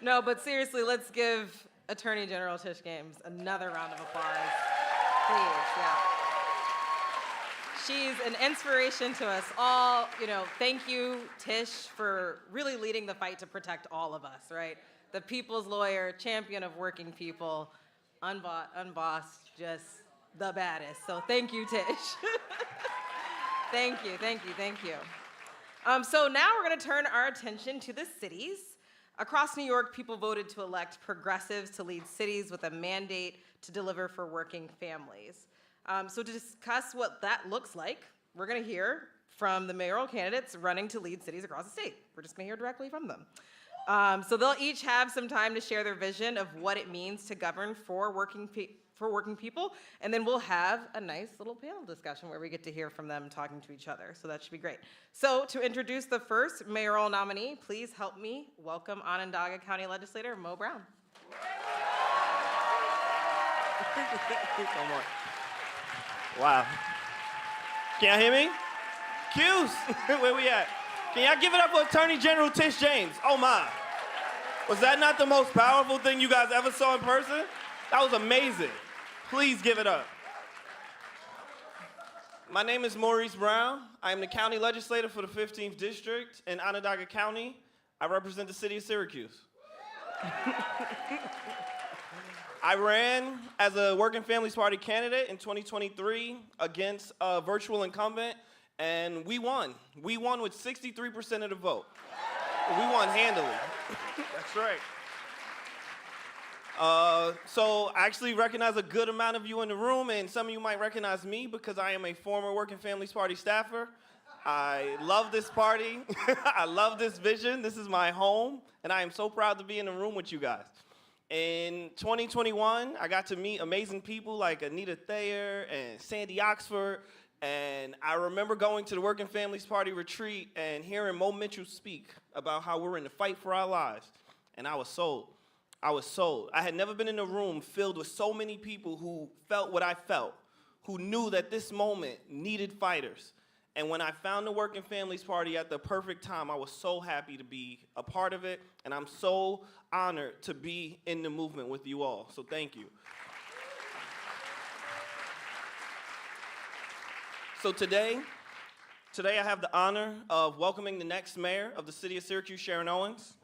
No, but seriously, let's give Attorney General Tish James another round of applause. Please, yeah. She's an inspiration to us all. You know, thank you, Tish, for really leading the fight to protect all of us, right? The people's lawyer, champion of working people, unbought, unbossed, just the baddest. So thank you, Tish. Thank you, thank you, thank you. So now we're gonna turn our attention to the cities. Across New York, people voted to elect progressives to lead cities with a mandate to deliver for working families. So to discuss what that looks like, we're gonna hear from the mayoral candidates running to lead cities across the state. We're just gonna hear directly from them. So they'll each have some time to share their vision of what it means to govern for working people, and then we'll have a nice little panel discussion where we get to hear from them talking to each other, so that should be great. So to introduce the first mayoral nominee, please help me welcome Onondaga County Legislator Mo Brown. Come on. Wow. Can y'all hear me? Cues. Where we at? Can y'all give it up for Attorney General Tish James? Oh my. Was that not the most powerful thing you guys ever saw in person? That was amazing. Please give it up. My name is Maurice Brown. I am the county legislator for the 15th District in Onondaga County. I represent the city of Syracuse. I ran as a Working Families Party candidate in 2023 against a virtual incumbent, and we won. We won with 63% of the vote. We won handily. That's right. So I actually recognize a good amount of you in the room, and some of you might recognize me because I am a former Working Families Party staffer. I love this party. I love this vision. This is my home, and I am so proud to be in the room with you guys. In 2021, I got to meet amazing people like Anita Thayer and Sandy Oxford, and I remember going to the Working Families Party retreat and hearing Mo Mitchell speak about how we're in the fight for our lives, and I was sold. I was sold. I had never been in a room filled with so many people who felt what I felt, who knew that this moment needed fighters. And when I found the Working Families Party at the perfect time, I was so happy to be a part of it, and I'm so honored to be in the movement with you all. So thank you. So today I have the honor of welcoming the next mayor of the city of Syracuse, Sharon Owens.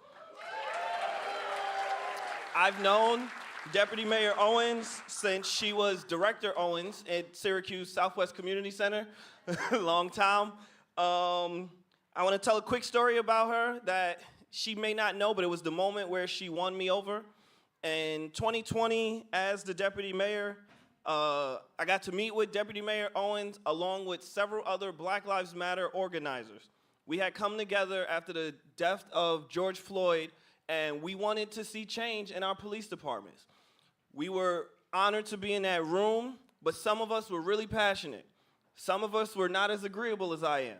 I've known Deputy Mayor Owens since she was Director Owens at Syracuse Southwest Community Center, a long time. I want to tell a quick story about her that she may not know, but it was the moment where she won me over. In 2020, as the Deputy Mayor, I got to meet with Deputy Mayor Owens along with several other Black Lives Matter organizers. We had come together after the death of George Floyd, and we wanted to see change in our police departments. We were honored to be in that room, but some of us were really passionate. Some of us were not as agreeable as I am.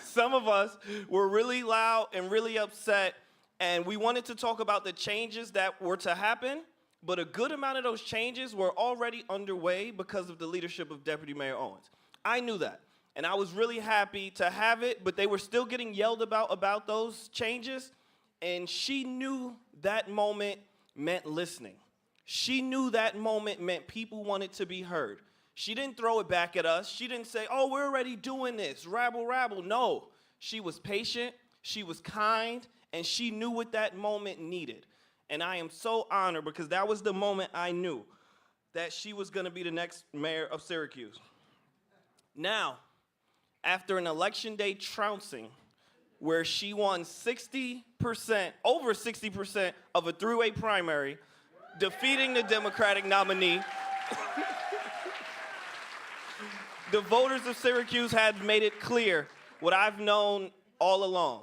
Some of us were really loud and really upset, And we wanted to talk about the changes that were to happen, but a good amount of those changes were already underway because of the leadership of Deputy Mayor Owens. I knew that, and I was really happy to have it, but they were still getting yelled about those changes, and she knew that moment meant listening. She knew that moment meant people wanted to be heard. She didn't throw it back at us. She didn't say, oh, we're already doing this, rabble, rabble. No, she was patient, she was kind, and she knew what that moment needed. And I am so honored because that was the moment I knew that she was gonna be the next mayor of Syracuse. Now, after an election day trouncing where she won 60%, over 60% of a three-way primary, defeating the Democratic nominee, the voters of Syracuse had made it clear what I've known all along.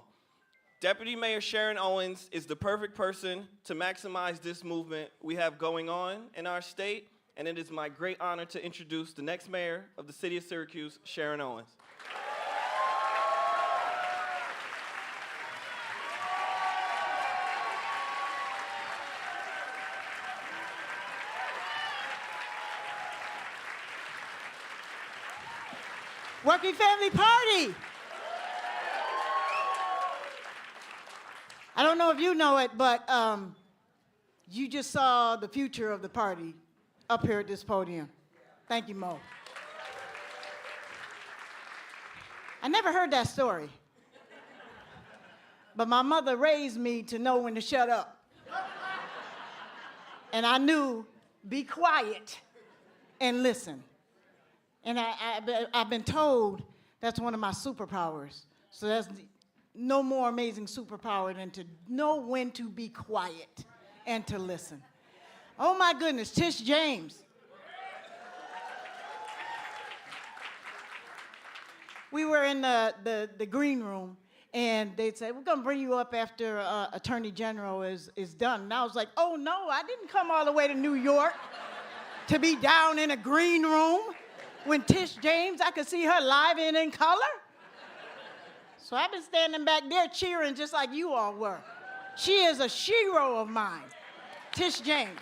Deputy Mayor Sharon Owens is the perfect person to maximize this movement we have going on in our state, and it is my great honor to introduce the next mayor of the city of Syracuse, Sharon Owens. Working Family Party. I don't know if you know it, but you just saw the future of the party up here at this podium. Thank you, Mo. I never heard that story, but my mother raised me to know when to shut up. And I knew, be quiet and listen. And I've been told that's one of my superpowers. So that's no more amazing superpower than to know when to be quiet and to listen. Oh my goodness, Tish James. We were in the green room, and they'd say, we're gonna bring you up after Attorney General is done. And I was like, oh no, I didn't come all the way to New York to be down in a green room when Tish James, I could see her live and in color. So I've been standing back there cheering just like you all were. She is a shero of mine, Tish James.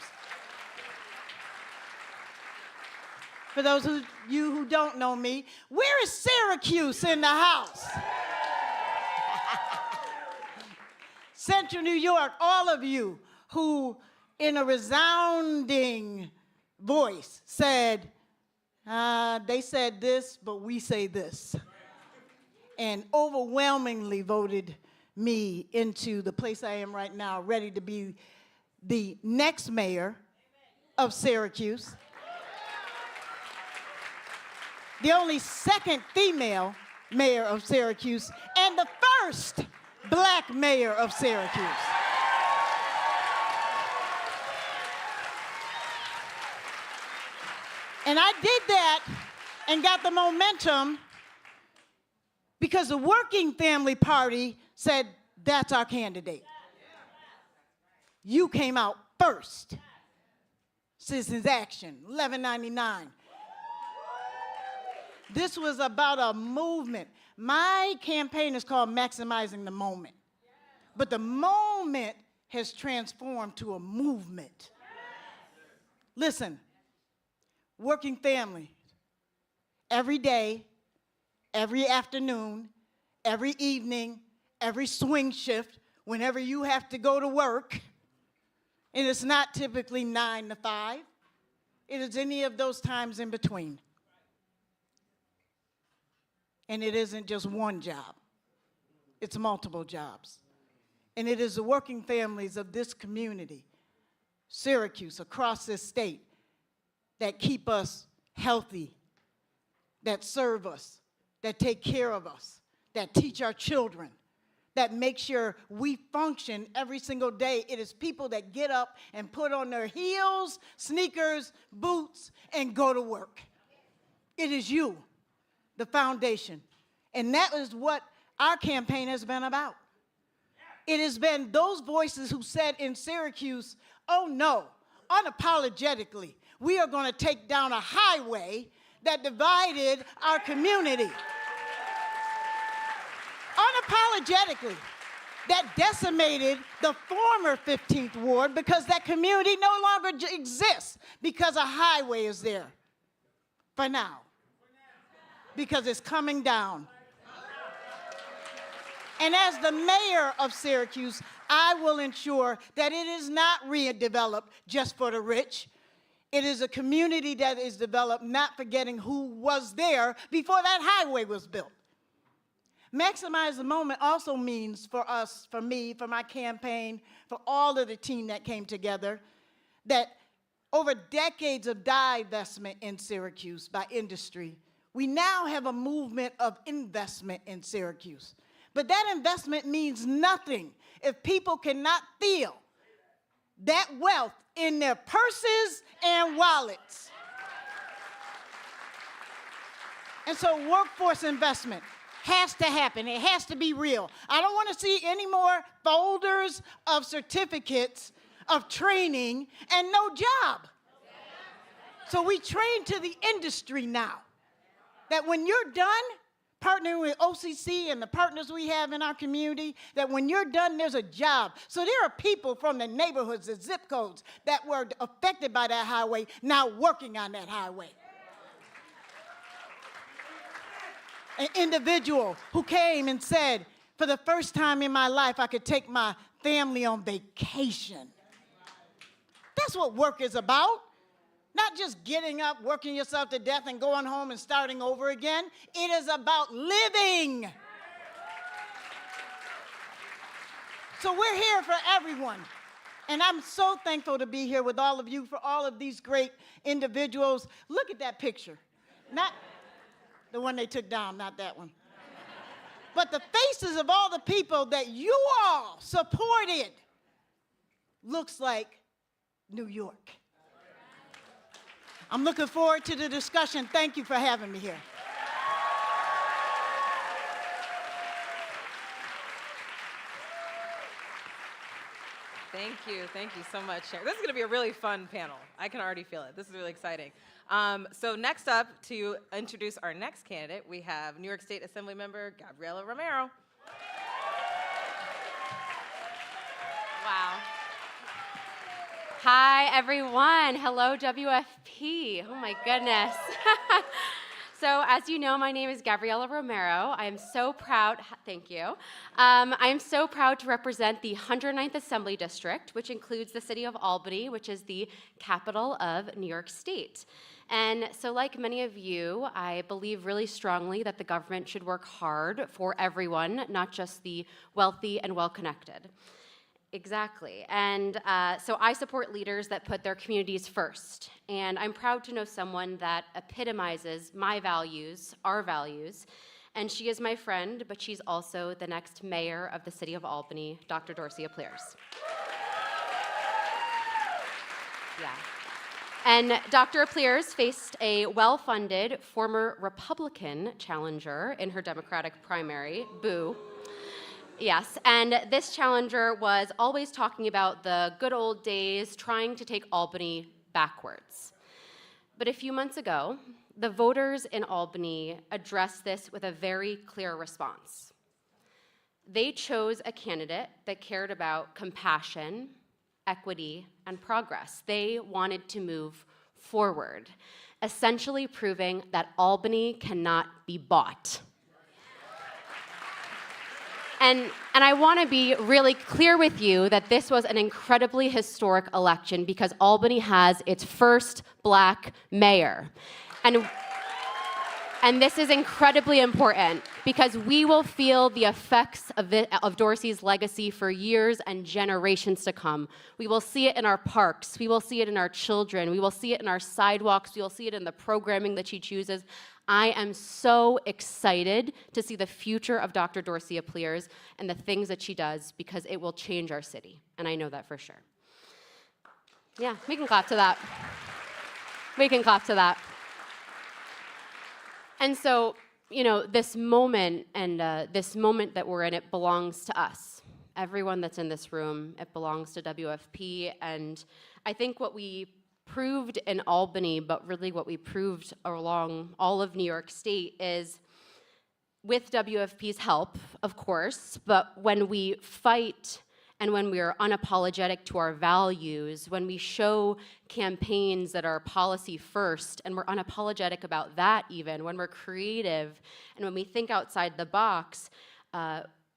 For those of you who don't know me, where is Syracuse in the house? Central New York, all of you who in a resounding voice said, they said this, but we say this. And overwhelmingly voted me into the place I am right now, ready to be the next mayor of Syracuse. The only second female mayor of Syracuse, and the first black mayor of Syracuse. And I did that and got the momentum because the Working Family Party said, that's our candidate. You came out first. Citizens Action, $11.99. This was about a movement. My campaign is called Maximizing the Moment. But the moment has transformed to a movement. Listen, working family, every day, every afternoon, every evening, every swing shift, whenever you have to go to work, and it's not typically 9 to 5, it is any of those times in between. And it isn't just one job, it's multiple jobs. And it is the working families of this community, Syracuse, across this state, that keep us healthy, that serve us, that take care of us, that teach our children, that make sure we function every single day. It is people that get up and put on their heels, sneakers, boots, and go to work. It is you, the foundation. And that is what our campaign has been about. It has been those voices who said in Syracuse, oh no, unapologetically, we are going to take down a highway that divided our community. Unapologetically. that decimated the former 15th Ward because that community no longer exists because a highway is there. For now. Because it's coming down. And as the mayor of Syracuse, I will ensure that it is not redeveloped just for the rich. It is a community that is developed not forgetting who was there before that highway was built. Maximize the moment also means for us, for me, for my campaign, for all of the team that came together, that over decades of divestment in Syracuse by industry, we now have a movement of investment in Syracuse. But that investment means nothing if people cannot feel that wealth in their purses and wallets. And so workforce investment has to happen. It has to be real. I don't want to see any more folders of certificates of training and no job. So we train to the industry now that when you're done partnering with OCC and the partners we have in our community, that when you're done, there's a job. So there are people from the neighborhoods, the zip codes that were affected by that highway now working on that highway. An individual who came and said, for the first time in my life, I could take my family on vacation. That's what work is about. Not just getting up, working yourself to death, and going home and starting over again. It is about living. So we're here for everyone. And I'm so thankful to be here with all of you, for all of these great individuals. Look at that picture. Not the one they took down, not that one. But the faces of all the people that you all supported looks like New York. I'm looking forward to the discussion. Thank you for having me here. Thank you so much, Sharon. This is gonna be a really fun panel. I can already feel it. This is really exciting. So next up, to introduce our next candidate, we have New York State Assembly Member Gabriela Romero. Wow. Hi, everyone. Hello, WFP. Oh, my goodness. So, as you know, my name is Gabriela Romero. I am so proud, thank you. I am so proud to represent the 109th Assembly District, which includes the city of Albany, which is the capital of New York State. And so, like many of you, I believe really strongly that the government should work hard for everyone, not just the wealthy and well-connected. Exactly. And so I support leaders that put their communities first. And I'm proud to know someone that epitomizes my values, our values. And she is my friend, but she's also the next mayor of the city of Albany, Dr. Dorcey Applyrs. Yeah. And Dr. Applyrs faced a well-funded former Republican challenger in her Democratic primary, boo. Yes, and this challenger was always talking about the good old days, trying to take Albany backwards. But a few months ago, the voters in Albany addressed this with a very clear response. They chose a candidate that cared about compassion, equity, and progress. They wanted to move forward, essentially proving that Albany cannot be bought. And I want to be really clear with you that this was an incredibly historic election because Albany has its first black mayor. And this is incredibly important because we will feel the effects of Dorcey's legacy for years and generations to come. We will see it in our parks. We will see it in our children. We will see it in our sidewalks. We will see it in the programming that she chooses. I am so excited to see the future of Dr. Dorcey Applyrs and the things that she does because it will change our city, and I know that for sure. Yeah, we can clap to that. We can clap to that. And so, you know, this moment and this moment that we're in, it belongs to us. Everyone that's in this room, it belongs to WFP, and I think what we proved in Albany, but really what we proved along all of New York State is with WFP's help, of course, but when we fight and when we are unapologetic to our values, when we show campaigns that are policy first, and we're unapologetic about that even, when we're creative, and when we think outside the box,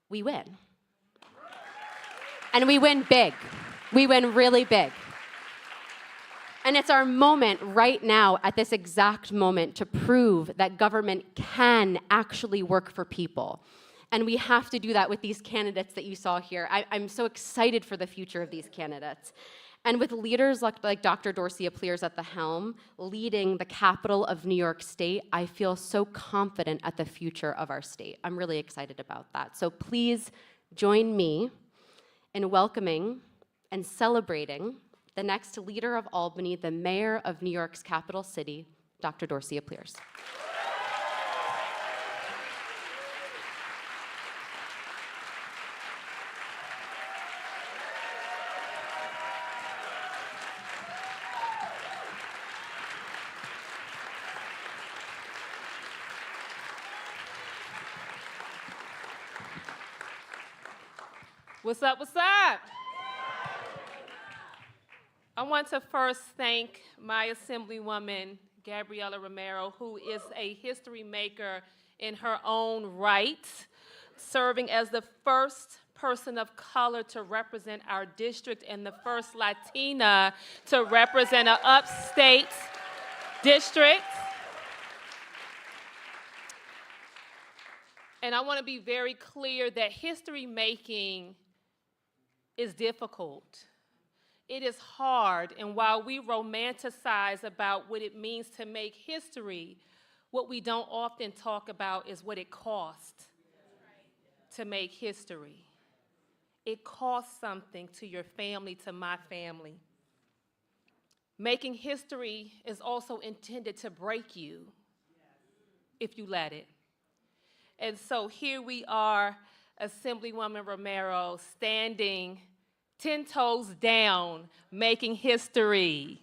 we win. And we win big. We win really big. And it's our moment right now, at this exact moment, to prove that government can actually work for people. And we have to do that with these candidates that you saw here. I'm so excited for the future of these candidates. And with leaders like Dr. Dorcey Applyrs at the helm, leading the capital of New York State, I feel so confident at the future of our state. I'm really excited about that. So please join me in welcoming and celebrating the next leader of Albany, the mayor of New York's capital city, Dr. Dorcey Applyrs. What's up, what's up? I want to first thank my Assemblywoman, Gabriela Romero, who is a history maker in her own right, serving as the first person of color to represent our district and the first Latina to represent an upstate district. And I want to be very clear that history making is difficult. It is hard, and while we romanticize about what it means to make history, what we don't often talk about is what it costs to make history. It costs something to your family, to my family. Making history is also intended to break you if you let it. And so here we are, Assemblywoman Romero, standing 10 toes down, making history.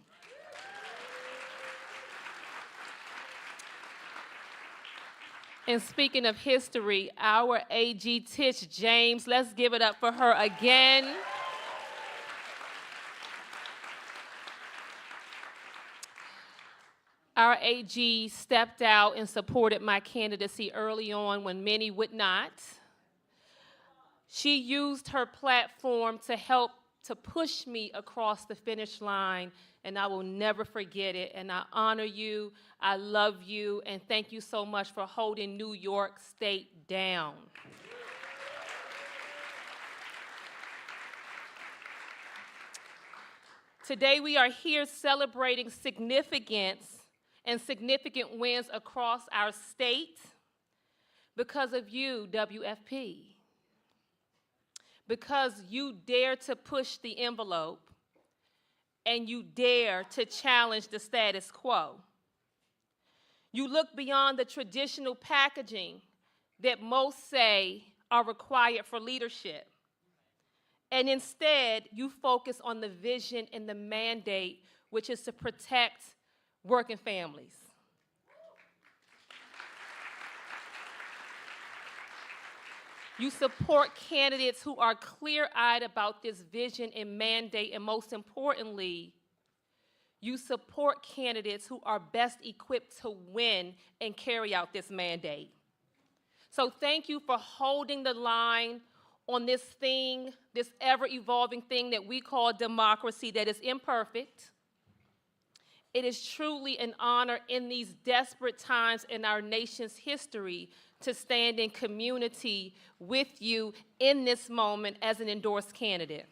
And speaking of history, our AG Tish James, let's give it up for her again. Our AG stepped out and supported my candidacy early on when many would not. She used her platform to help to push me across the finish line, and I will never forget it. And I honor you, I love you, and thank you so much for holding New York State down. Today we are here celebrating significance and significant wins across our state because of you, WFP. Because you dare to push the envelope and you dare to challenge the status quo. You look beyond the traditional packaging that most say are required for leadership. And instead, you focus on the vision and the mandate, which is to protect working families. You support candidates who are clear-eyed about this vision and mandate, and most importantly, you support candidates who are best equipped to win and carry out this mandate. So thank you for holding the line on this thing, this ever-evolving thing that we call democracy that is imperfect. It is truly an honor in these desperate times in our nation's history to stand in community with you in this moment as an endorsed candidate.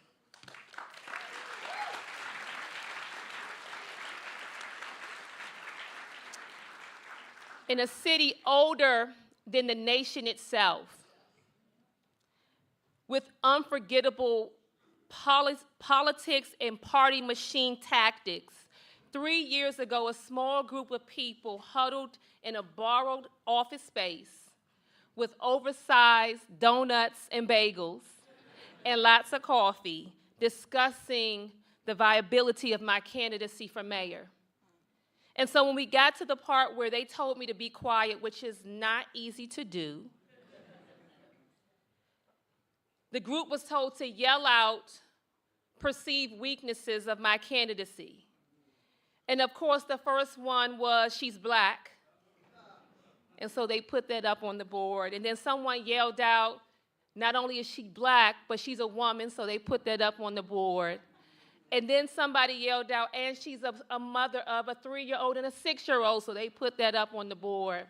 In a city older than the nation itself, with unforgettable politics and party machine tactics, 3 years ago, a small group of people huddled in a borrowed office space with oversized donuts and bagels and lots of coffee, discussing the viability of my candidacy for mayor. And so when we got to the part where they told me to be quiet, which is not easy to do, the group was told to yell out perceived weaknesses of my candidacy. And of course, the first one was, she's black. And so they put that up on the board. And then someone yelled out, not only is she black, but she's a woman, so they put that up on the board. And then somebody yelled out, and she's a mother of a 3-year-old and a 6-year-old, so they put that up on the board.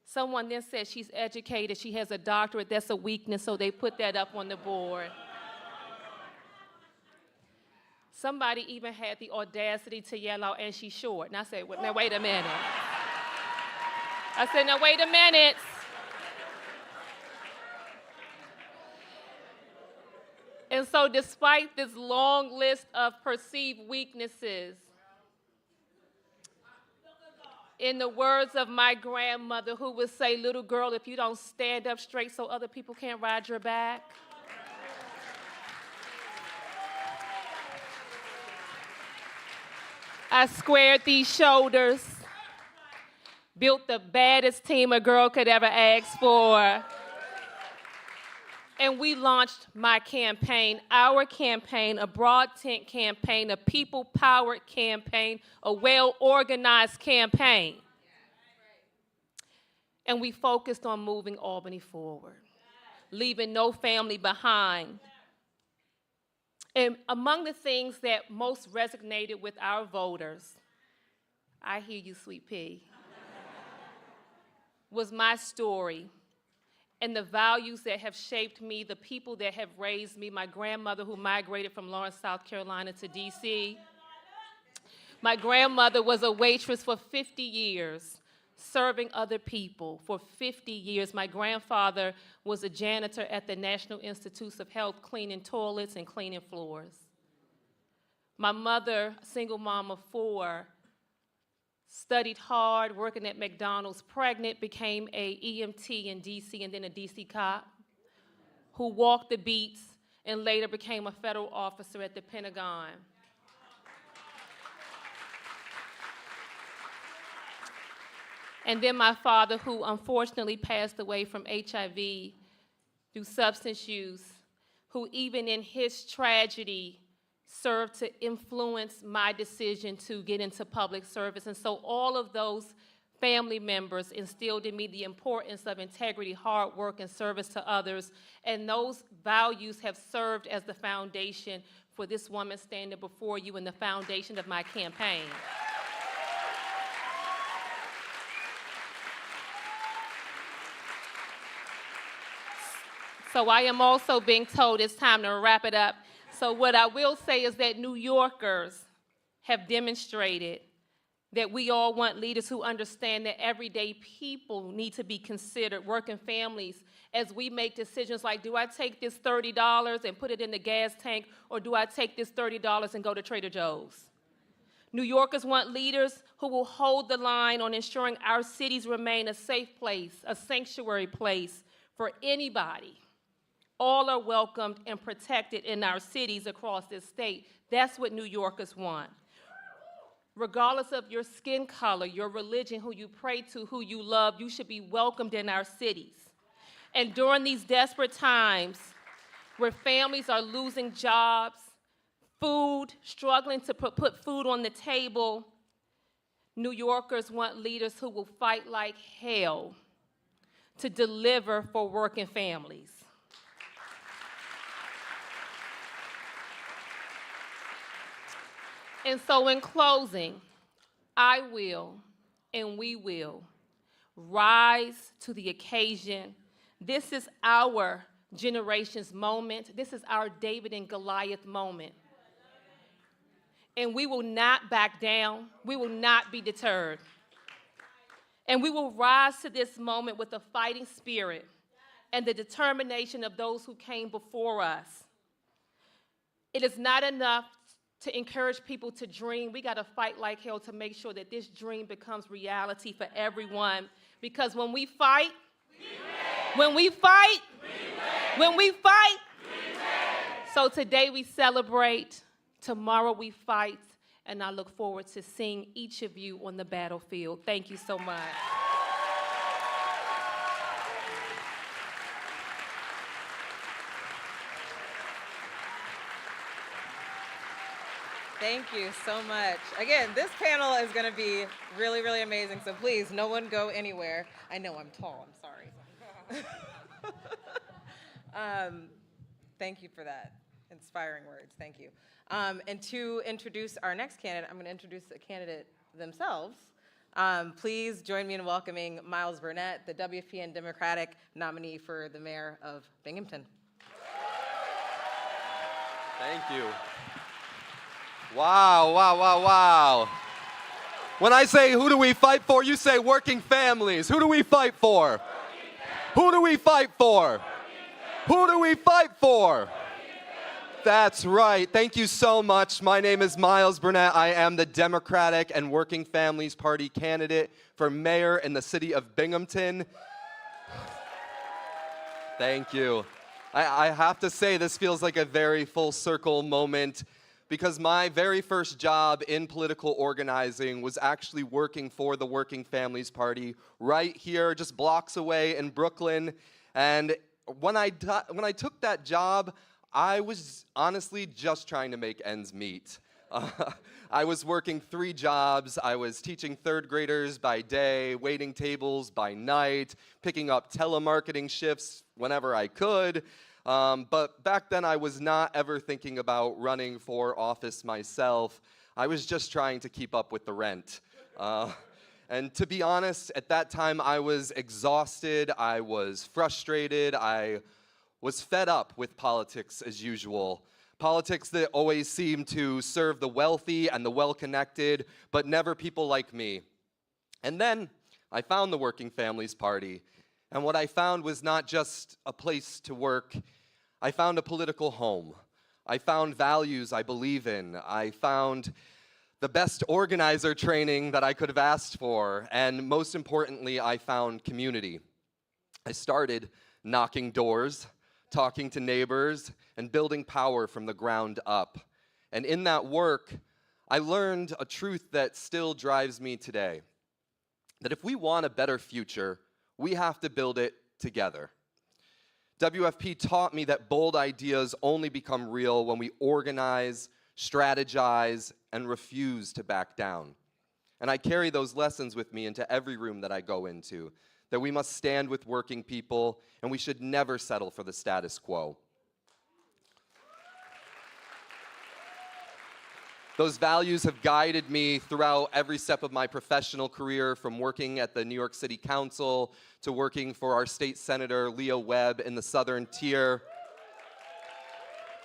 Someone then said she's educated, she has a doctorate, that's a weakness, so they put that up on the board. Somebody even had the audacity to yell out, and she's short. And I said, well, now wait a minute. I said, now wait a minute. And so despite this long list of perceived weaknesses, in the words of my grandmother, who would say, little girl, if you don't stand up straight so other people can't ride your back. I squared these shoulders, built the baddest team a girl could ever ask for. And we launched my campaign, our campaign, a broad tent campaign, a people-powered campaign, a well-organized campaign. And we focused on moving Albany forward, leaving no family behind. And among the things that most resonated with our voters, I hear you, sweet pea, was my story and the values that have shaped me, the people that have raised me, my grandmother who migrated from Lawrence, South Carolina to DC. My grandmother was a waitress for 50 years, serving other people for 50 years. My grandfather was a janitor at the National Institutes of Health, cleaning toilets and cleaning floors. My mother, single mom of 4, studied hard, working at McDonald's, pregnant, became a EMT in DC and then a DC cop, who walked the beats and later became a federal officer at the Pentagon. And then my father, who unfortunately passed away from HIV through substance use, who even in his tragedy served to influence my decision to get into public service. And so all of those family members instilled in me the importance of integrity, hard work, and service to others. And those values have served as the foundation for this woman standing before you and the foundation of my campaign. So I am also being told it's time to wrap it up. So what I will say is that New Yorkers have demonstrated that we all want leaders who understand that everyday people need to be considered, working families, as we make decisions like, do I take this $30 and put it in the gas tank, or do I take this $30 and go to Trader Joe's? New Yorkers want leaders who will hold the line on ensuring our cities remain a safe place, a sanctuary place for anybody. All are welcomed and protected in our cities across this state. That's what New Yorkers want. Regardless of your skin color, your religion, who you pray to, who you love, you should be welcomed in our cities. And during these desperate times where families are losing jobs, food, struggling to put food on the table, New Yorkers want leaders who will fight like hell to deliver for working families. And so in closing, I will and we will rise to the occasion. This is our generation's moment. This is our David and Goliath moment. And we will not back down. We will not be deterred. And we will rise to this moment with the fighting spirit and the determination of those who came before us. It is not enough to encourage people to dream. We got to fight like hell to make sure that this dream becomes reality for everyone. Because when we fight, when we fight, when we fight, so today we celebrate, tomorrow we fight, and I look forward to seeing each of you on the battlefield. Thank you so much. Thank you so much. Again, this panel is going to be really, really amazing, so please, no one go anywhere. I know I'm tall, I'm sorry. Thank you for that. Inspiring words, thank you. And to introduce our next candidate, I'm going to introduce a candidate themselves. Please join me in welcoming Myles Burnett, the WFP and Democratic nominee for the mayor of Binghamton. Thank you. Wow, wow, wow, wow. When I say who do we fight for, you say working families. Who do we fight for? Who do we fight for? Who do we fight for? That's right. Thank you so much. My name is Myles Burnett. I am the Democratic and Working Families Party candidate for mayor in the city of Binghamton. Thank you. I have to say this feels like a very full circle moment because my very first job in political organizing was actually working for the Working Families Party right here, just blocks away in Brooklyn. And when I took that job, I was honestly just trying to make ends meet. I was working 3 jobs. I was teaching 3rd graders by day, waiting tables by night, picking up telemarketing shifts whenever I could. But back then I was not ever thinking about running for office myself. I was just trying to keep up with the rent. And to be honest, at that time I was exhausted, I was frustrated, I was fed up with politics as usual. Politics that always seemed to serve the wealthy and the well-connected, but never people like me. And then I found the Working Families Party. And what I found was not just a place to work. I found a political home. I found values I believe in. I found the best organizer training that I could have asked for. And most importantly, I found community. I started knocking doors, talking to neighbors, and building power from the ground up. And in that work, I learned a truth that still drives me today. That if we want a better future, we have to build it together. WFP taught me that bold ideas only become real when we organize, strategize, and refuse to back down. And I carry those lessons with me into every room that I go into, that we must stand with working people, and we should never settle for the status quo. Those values have guided me throughout every step of my professional career, from working at the New York City Council to working for our state senator, Leo Webb, in the Southern Tier,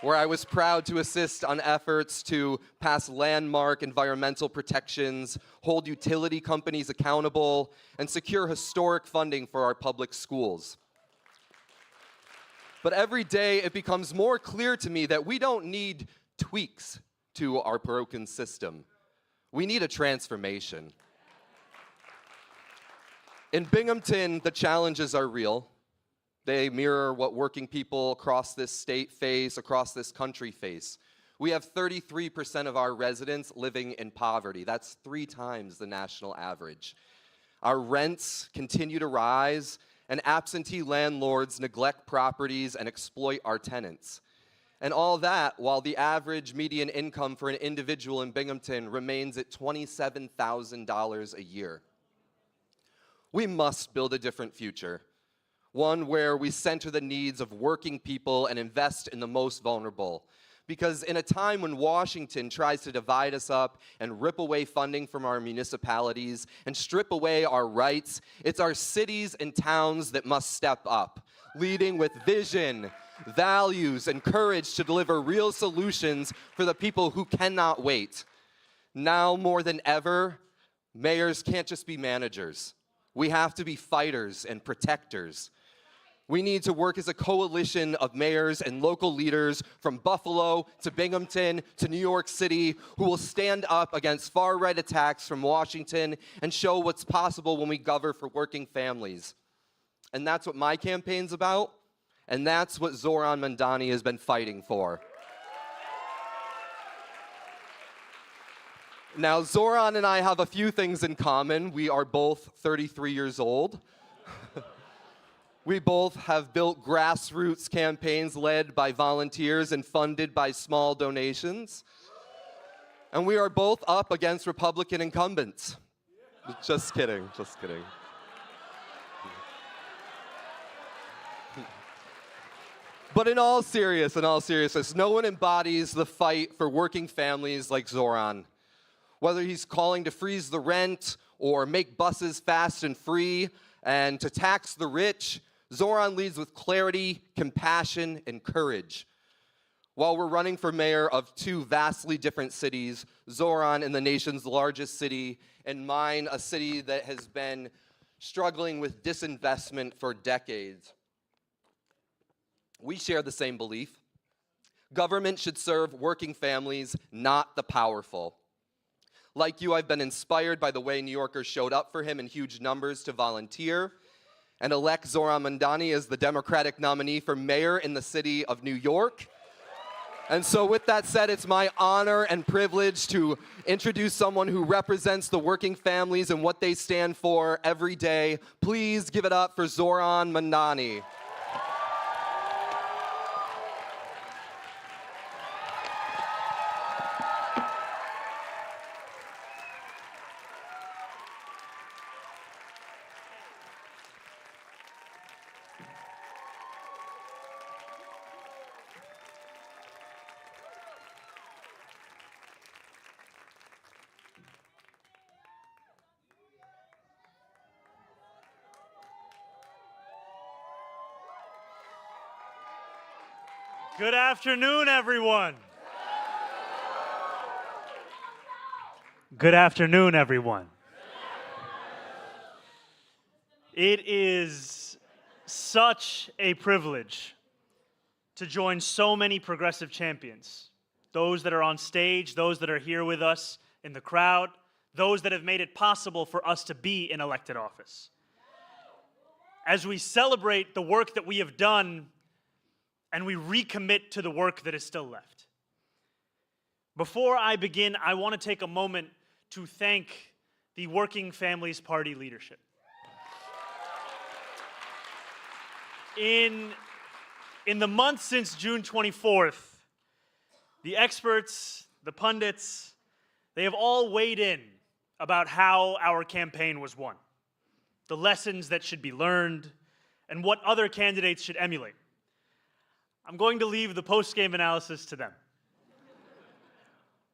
where I was proud to assist on efforts to pass landmark environmental protections, hold utility companies accountable, and secure historic funding for our public schools. But every day it becomes more clear to me that we don't need tweaks to our broken system. We need a transformation. In Binghamton, the challenges are real. They mirror what working people across this state face, across this country face. We have 33% of our residents living in poverty. That's 3 times the national average. Our rents continue to rise, and absentee landlords neglect properties and exploit our tenants. And all that while the average median income for an individual in Binghamton remains at $27,000 a year. We must build a different future, one where we center the needs of working people and invest in the most vulnerable. Because in a time when Washington tries to divide us up and rip away funding from our municipalities and strip away our rights, it's our cities and towns that must step up, leading with vision, values, and courage to deliver real solutions for the people who cannot wait. Now more than ever, mayors can't just be managers. We have to be fighters and protectors. We need to work as a coalition of mayors and local leaders from Buffalo to Binghamton to New York City who will stand up against far-right attacks from Washington and show what's possible when we govern for working families. And that's what my campaign's about, and that's what Zohran Mamdani has been fighting for. Now, Zohran and I have a few things in common. We are both 33 years old. We both have built grassroots campaigns led by volunteers and funded by small donations. And we are both up against Republican incumbents. Just kidding, just kidding. But in all seriousness, no one embodies the fight for working families like Zohran. Whether he's calling to freeze the rent or make buses fast and free and to tax the rich, Zohran leads with clarity, compassion, and courage. While we're running for mayor of two vastly different cities, Zohran in the nation's largest city, and mine, a city that has been struggling with disinvestment for decades. We share the same belief. Government should serve working families, not the powerful. Like you, I've been inspired by the way New Yorkers showed up for him in huge numbers to volunteer and elect Zohran Mamdani as the Democratic nominee for mayor in the city of New York. And so with that said, it's my honor and privilege to introduce someone who represents the working families and what they stand for every day. Please give it up for Zohran Mamdani. Good afternoon, everyone. Good afternoon, everyone. It is such a privilege to join so many progressive champions, those that are on stage, those that are here with us in the crowd, those that have made it possible for us to be in elected office. As we celebrate the work that we have done and we recommit to the work that is still left. Before I begin, I want to take a moment to thank the Working Families Party leadership. In the months since June 24th, the experts, the pundits, they have all weighed in about how our campaign was won, the lessons that should be learned, and what other candidates should emulate. I'm going to leave the post-game analysis to them.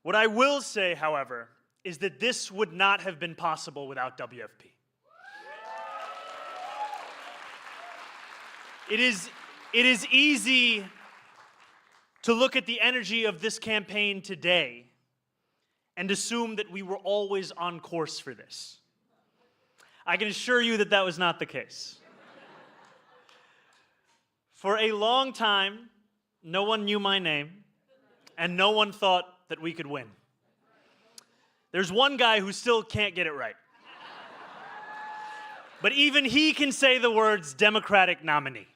What I will say, however, is that this would not have been possible without WFP. It is easy to look at the energy of this campaign today and assume that we were always on course for this. I can assure you that that was not the case. For a long time, no one knew my name, and no one thought that we could win. There's one guy who still can't get it right. But even he can say the words Democratic nominee.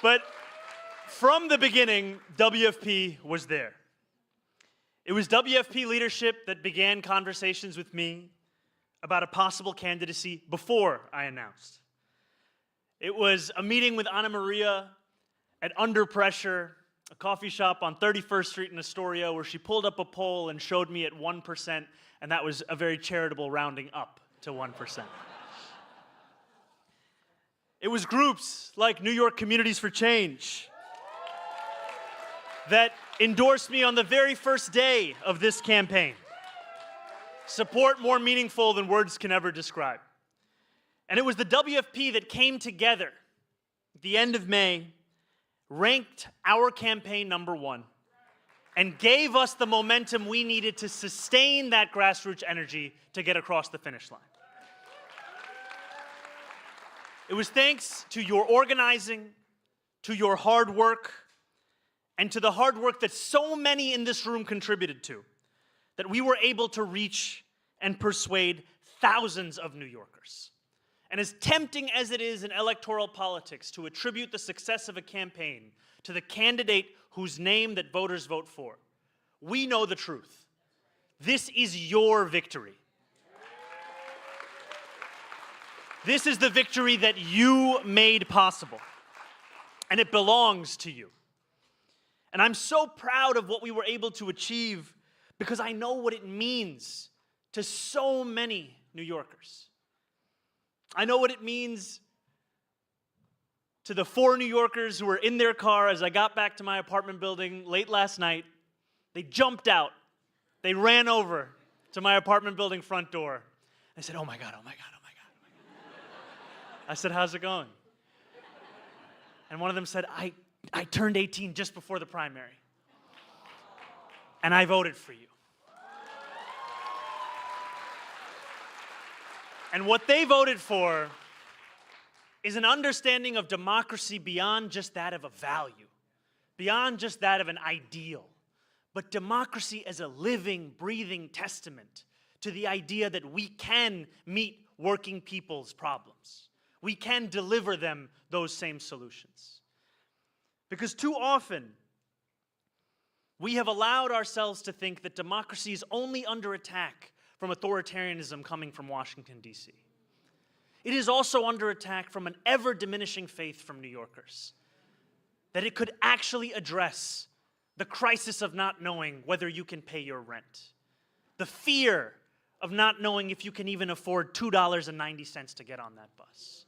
But from the beginning, WFP was there. It was WFP leadership that began conversations with me about a possible candidacy before I announced. It was a meeting with Anna Maria at Under Pressure, a coffee shop on 31st Street in Astoria, where she pulled up a poll and showed me at 1%, and that was a very charitable rounding up to 1%. It was groups like New York Communities for Change that endorsed me on the very first day of this campaign. Support more meaningful than words can ever describe. And it was the WFP that came together at the end of May, ranked our campaign #1, and gave us the momentum we needed to sustain that grassroots energy to get across the finish line. It was thanks to your organizing, to your hard work, and to the hard work that so many in this room contributed to, that we were able to reach and persuade thousands of New Yorkers. And as tempting as it is in electoral politics to attribute the success of a campaign to the candidate whose name that voters vote for, we know the truth. This is your victory. This is the victory that you made possible, and it belongs to you. And I'm so proud of what we were able to achieve because I know what it means to so many New Yorkers. I know what it means to the 4 New Yorkers who were in their car as I got back to my apartment building late last night. They jumped out. They ran over to my apartment building front door. I said, oh my God, oh my God, oh my God, oh my God. I said, how's it going? And one of them said, I turned 18 just before the primary. And I voted for you. And what they voted for is an understanding of democracy beyond just that of a value, beyond just that of an ideal, but democracy as a living, breathing testament to the idea that we can meet working people's problems. We can deliver them those same solutions. Because too often, we have allowed ourselves to think that democracy is only under attack from authoritarianism coming from Washington, D.C. It is also under attack from an ever-diminishing faith from New Yorkers that it could actually address the crisis of not knowing whether you can pay your rent, the fear of not knowing if you can even afford $2.90 to get on that bus,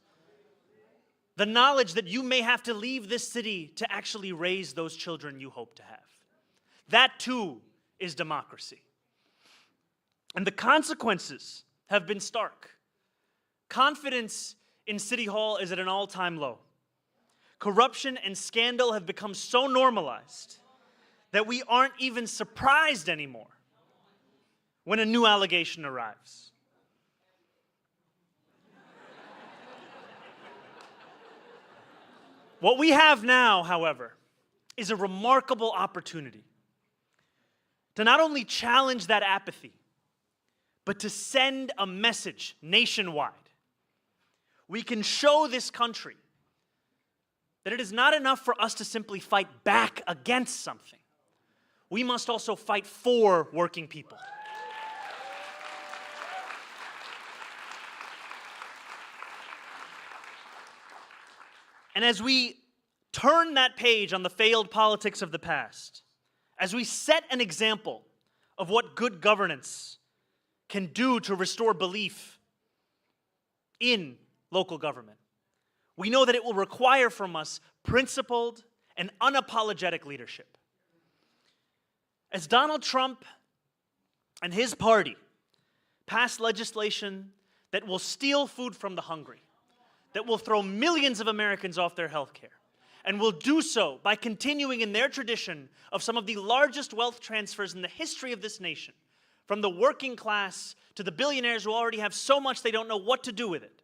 the knowledge that you may have to leave this city to actually raise those children you hope to have. That too is democracy. And the consequences have been stark. Confidence in City Hall is at an all-time low. Corruption and scandal have become so normalized that we aren't even surprised anymore when a new allegation arrives. What we have now, however, is a remarkable opportunity to not only challenge that apathy, but to send a message nationwide. We can show this country that it is not enough for us to simply fight back against something. We must also fight for working people. And as we turn that page on the failed politics of the past, as we set an example of what good governance can do to restore belief in local government, we know that it will require from us principled and unapologetic leadership. As Donald Trump and his party pass legislation that will steal food from the hungry, that will throw millions of Americans off their health care, and will do so by continuing in their tradition of some of the largest wealth transfers in the history of this nation, from the working class to the billionaires who already have so much they don't know what to do with it,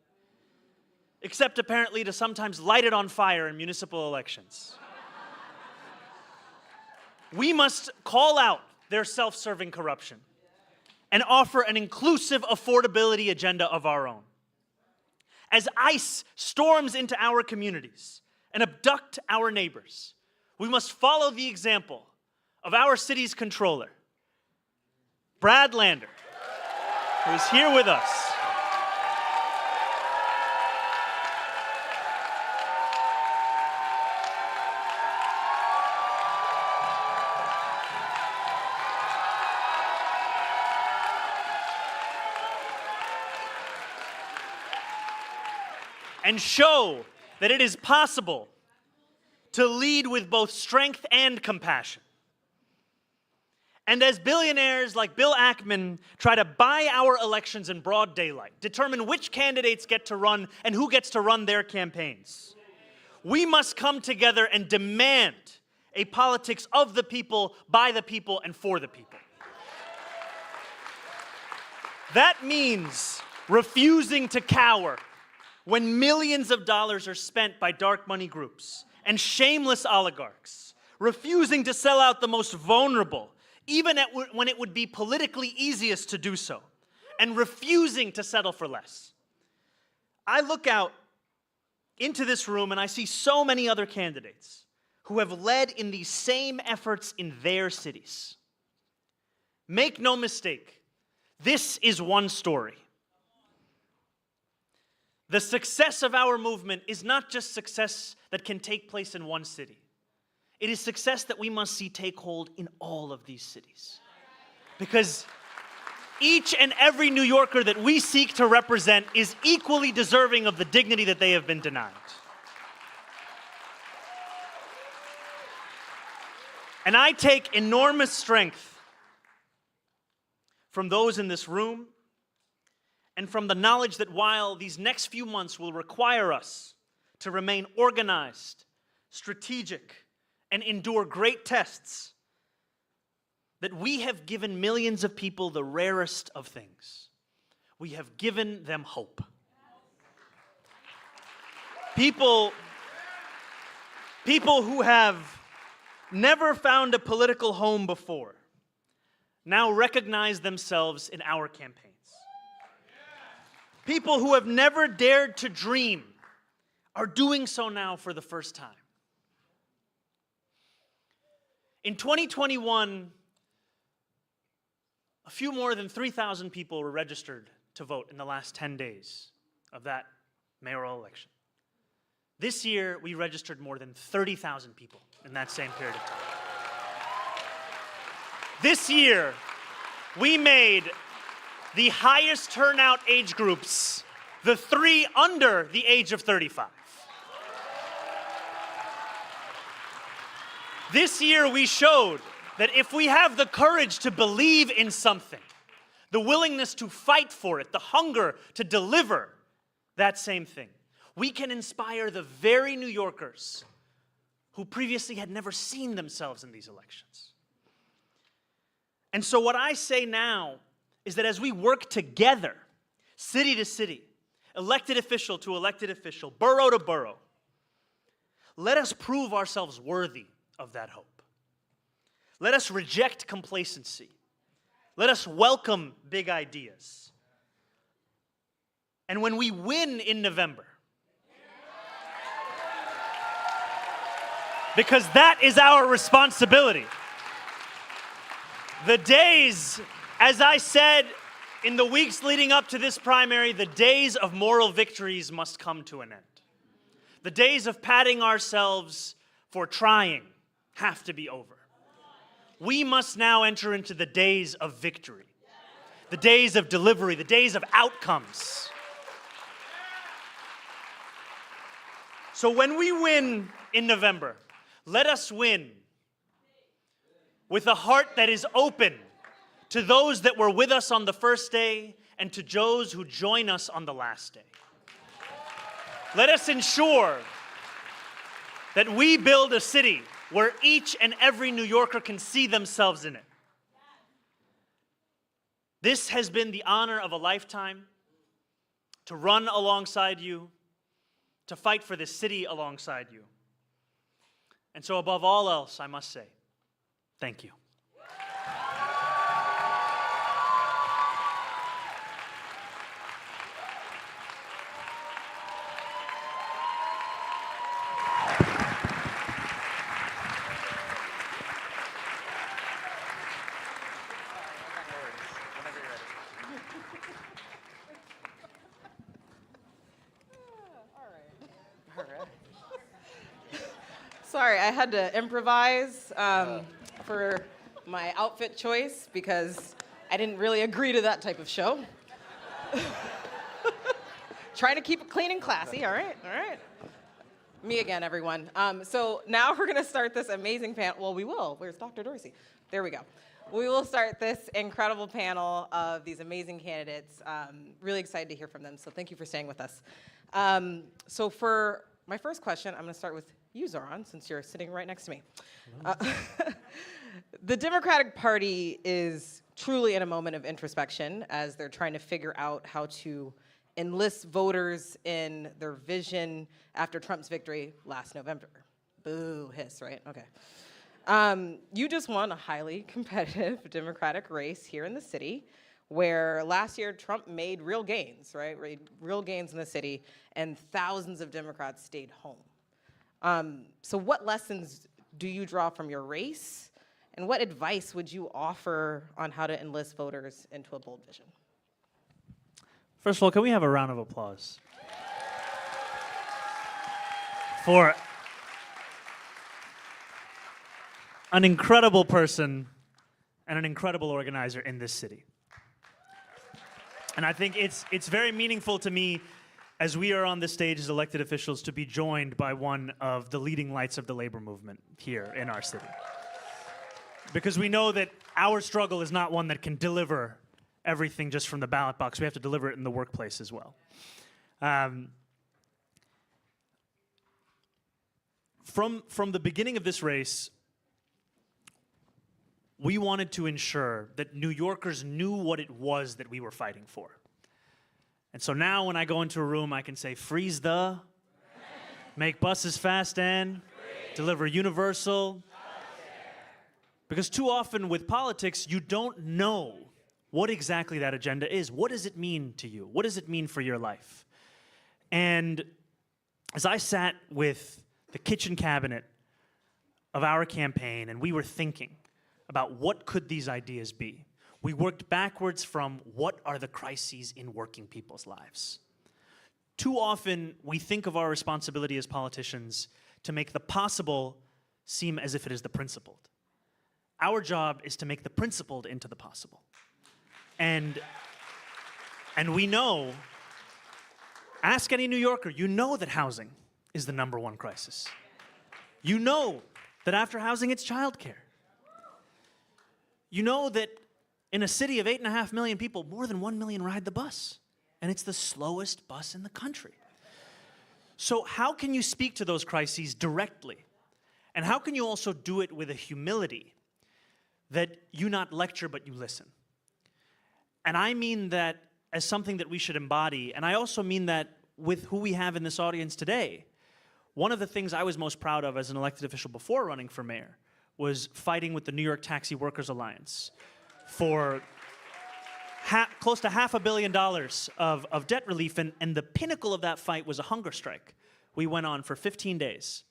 except apparently to sometimes light it on fire in municipal elections. We must call out their self-serving corruption and offer an inclusive affordability agenda of our own. As ICE storms into our communities and abduct our neighbors, we must follow the example of our city's controller, Brad Lander, who is here with us. And show that it is possible to lead with both strength and compassion. And as billionaires like Bill Ackman try to buy our elections in broad daylight, determine which candidates get to run and who gets to run their campaigns, we must come together and demand a politics of the people, by the people, and for the people. That means refusing to cower when millions of dollars are spent by dark money groups and shameless oligarchs, refusing to sell out the most vulnerable, even when it would be politically easiest to do so, and refusing to settle for less. I look out into this room and I see so many other candidates who have led in these same efforts in their cities. Make no mistake, this is one story. The success of our movement is not just success that can take place in one city. It is success that we must see take hold in all of these cities. Because each and every New Yorker that we seek to represent is equally deserving of the dignity that they have been denied. And I take enormous strength from those in this room and from the knowledge that while these next few months will require us to remain organized, strategic, and endure great tests, that we have given millions of people the rarest of things. We have given them hope. People who have never found a political home before now recognize themselves in our campaigns. People who have never dared to dream are doing so now for the first time. In 2021, a few more than 3,000 people were registered to vote in the last 10 days of that mayoral election. This year, we registered more than 30,000 people in that same period of time. This year, we made the highest turnout age groups the three under the age of 35. This year, we showed that if we have the courage to believe in something, the willingness to fight for it, the hunger to deliver that same thing, we can inspire the very New Yorkers who previously had never seen themselves in these elections. And so what I say now is that as we work together, city to city, elected official to elected official, borough to borough, let us prove ourselves worthy of that hope. Let us reject complacency. Let us welcome big ideas. And when we win in November, because that is our responsibility, the days, as I said in the weeks leading up to this primary, the days of moral victories must come to an end. The days of patting ourselves for trying have to be over. We must now enter into the days of victory, the days of delivery, the days of outcomes. So when we win in November, let us win with a heart that is open to those that were with us on the first day and to those who join us on the last day. Let us ensure that we build a city where each and every New Yorker can see themselves in it. This has been the honor of a lifetime, to run alongside you, to fight for this city alongside you. And so above all else, I must say, thank you. Sorry, I had to improvise for my outfit choice because I didn't really agree to that type of show. Trying to keep it clean and classy, all right, all right. Me again, everyone. So now we're gonna start this amazing panel. Well, we will. Where's Dr. Dorcey? There we go. We will start this incredible panel of these amazing candidates. Really excited to hear from them, so thank you for staying with us. So for my first question, I'm gonna start with you, Zohran, since you're sitting right next to me. The Democratic Party is truly in a moment of introspection as they're trying to figure out how to enlist voters in their vision after Trump's victory last November. Boo, hiss, right? Okay. You just won a highly competitive Democratic race here in the city, where last year Trump made real gains, right? Real gains in the city, and thousands of Democrats stayed home. So what lessons do you draw from your race, and what advice would you offer on how to enlist voters into a bold vision? First of all, can we have a round of applause for an incredible person and an incredible organizer in this city. And I think it's very meaningful to me as we are on this stage as elected officials to be joined by one of the leading lights of the labor movement here in our city. Because we know that our struggle is not one that can deliver everything just from the ballot box. We have to deliver it in the workplace as well. From the beginning of this race, we wanted to ensure that New Yorkers knew what it was that we were fighting for. And so now when I go into a room, I can say, freeze the, make buses fast and, deliver universal. Because too often with politics, you don't know what exactly that agenda is. What does it mean to you? What does it mean for your life? And as I sat with the kitchen cabinet of our campaign and we were thinking about what could these ideas be, we worked backwards from what are the crises in working people's lives. Too often, we think of our responsibility as politicians to make the possible seem as if it is the principled. Our job is to make the principled into the possible. And we know, ask any New Yorker, you know that housing is the #1 crisis. You know that after housing, it's childcare. You know that in a city of 8.5 million people, more than 1 million ride the bus. And it's the slowest bus in the country. So how can you speak to those crises directly? And how can you also do it with a humility that you not lecture, but you listen? And I mean that as something that we should embody. And I also mean that with who we have in this audience today. One of the things I was most proud of as an elected official before running for mayor was fighting with the New York Taxi Workers Alliance for close to $500 million of debt relief, and the pinnacle of that fight was a hunger strike. We went on for 15 days.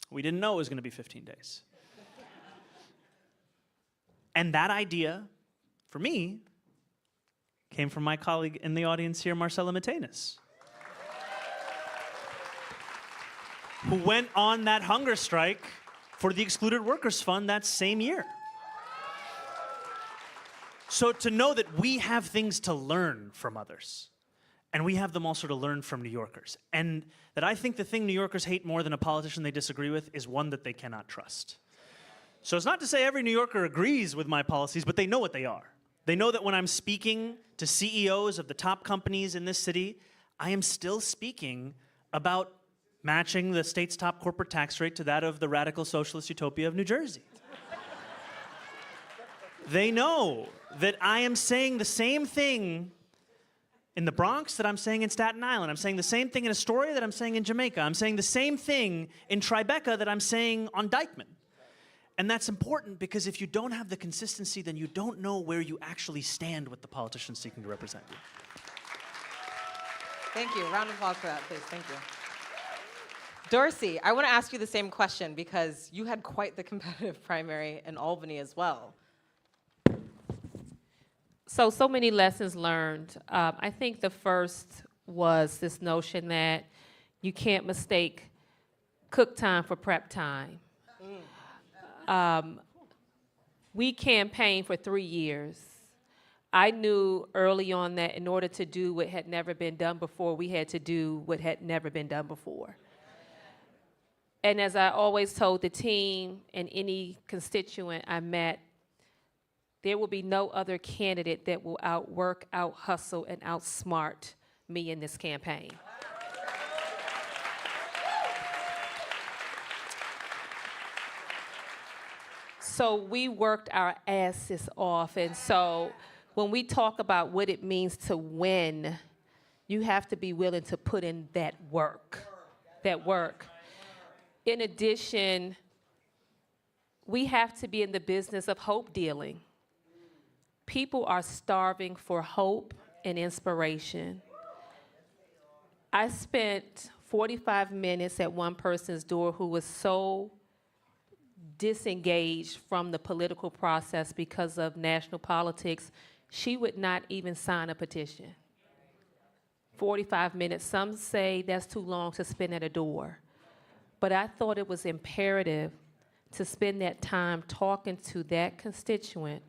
We didn't know it was going to be 15 days. And that idea, for me, came from my colleague in the audience here, Marcela Matenas, who went on that hunger strike for the Excluded Workers Fund that same year. So to know that we have things to learn from others, and we have them also to learn from New Yorkers, and that I think the thing New Yorkers hate more than a politician they disagree with is one that they cannot trust. So it's not to say every New Yorker agrees with my policies, but they know what they are. They know that when I'm speaking to CEOs of the top companies in this city, I am still speaking about matching the state's top corporate tax rate to that of the radical socialist utopia of New Jersey. They know that I am saying the same thing in the Bronx that I'm saying in Staten Island. I'm saying the same thing in Astoria that I'm saying in Jamaica. I'm saying the same thing in Tribeca that I'm saying on Dyckman. And that's important because if you don't have the consistency, then you don't know where you actually stand with the politicians seeking to represent you. Thank you. Round of applause for that, please. Thank you. Dorcey, I want to ask you the same question because you had quite the competitive primary in Albany as well. So many lessons learned. I think the first was this notion that you can't mistake cook time for prep time. We campaigned for 3 years. I knew early on that in order to do what had never been done before, we had to do what had never been done before. And as I always told the team and any constituent I met, there will be no other candidate that will outwork, out-hustle, and outsmart me in this campaign. So we worked our asses off, and so when we talk about what it means to win, you have to be willing to put in that work. In addition, we have to be in the business of hope dealing. People are starving for hope and inspiration. I spent 45 minutes at one person's door who was so disengaged from the political process because of national politics, she would not even sign a petition. 45 minutes. Some say that's too long to spend at a door. But I thought it was imperative to spend that time talking to that constituent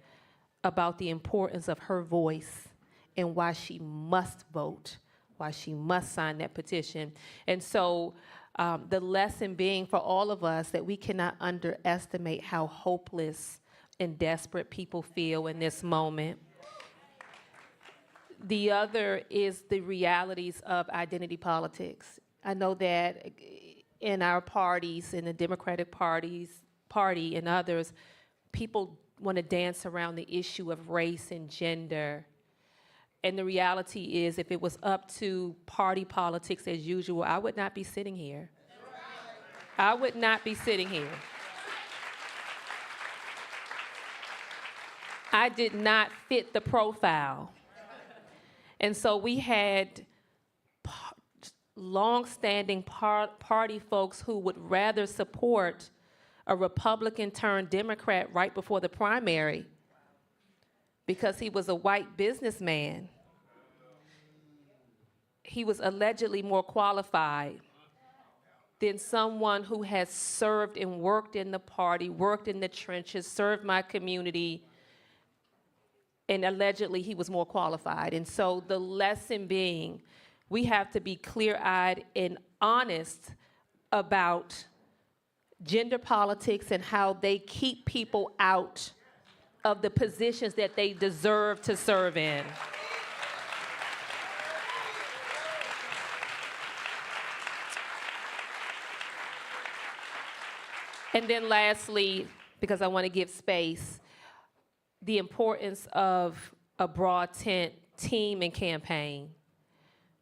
about the importance of her voice and why she must vote, why she must sign that petition. And so the lesson being for all of us that we cannot underestimate how hopeless and desperate people feel in this moment. The other is the realities of identity politics. I know that in our parties, in the Democratic Party and others, people want to dance around the issue of race and gender. And the reality is, if it was up to party politics as usual, I would not be sitting here. I would not be sitting here. I did not fit the profile. And so we had long-standing party folks who would rather support a Republican turned Democrat right before the primary because he was a white businessman. He was allegedly more qualified than someone who has served and worked in the party, worked in the trenches, served my community, and allegedly he was more qualified. And so the lesson being, we have to be clear-eyed and honest about gender politics and how they keep people out of the positions that they deserve to serve in. And then lastly, because I want to give space, the importance of a broad tent team and campaign.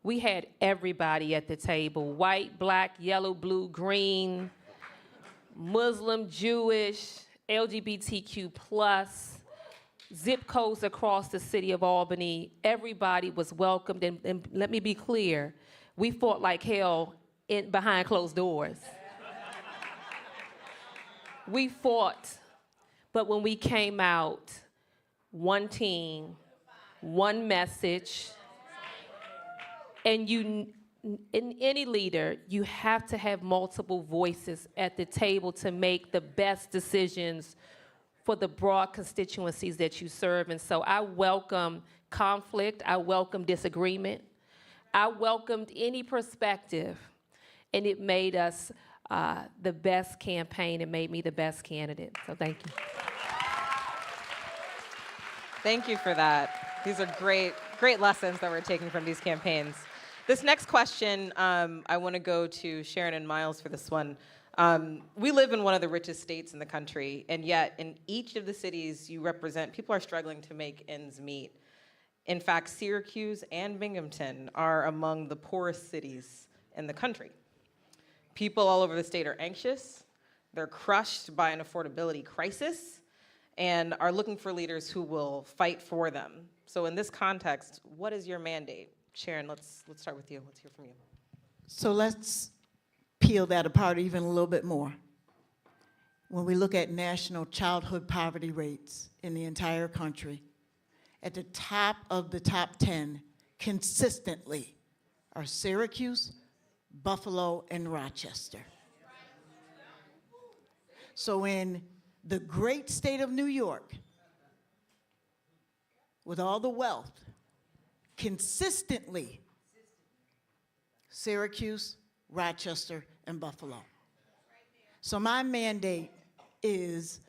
We had everybody at the table, white, black, yellow, blue, green, Muslim, Jewish, LGBTQ+, zip codes across the city of Albany. Everybody was welcomed, and let me be clear, we fought like hell behind closed doors. We fought, but when we came out, one team, one message, and in any leader, you have to have multiple voices at the table to make the best decisions for the broad constituencies that you serve. And so I welcome conflict, I welcome disagreement, I welcomed any perspective, and it made us the best campaign and made me the best candidate. So thank you. Thank you for that. These are great lessons that we're taking from these campaigns. This next question, I want to go to Sharon and Miles for this one. We live in one of the richest states in the country, and yet in each of the cities you represent, people are struggling to make ends meet. In fact, Syracuse and Binghamton are among the poorest cities in the country. People all over the state are anxious, they're crushed by an affordability crisis, and are looking for leaders who will fight for them. So in this context, what is your mandate? Sharon, let's start with you. Let's hear from you. So let's peel that apart even a little bit more. When we look at national childhood poverty rates in the entire country, at the top of the top 10 consistently are Syracuse, Buffalo, and Rochester. So in the great state of New York, with all the wealth, consistently, Syracuse, Rochester, and Buffalo. So my mandate is,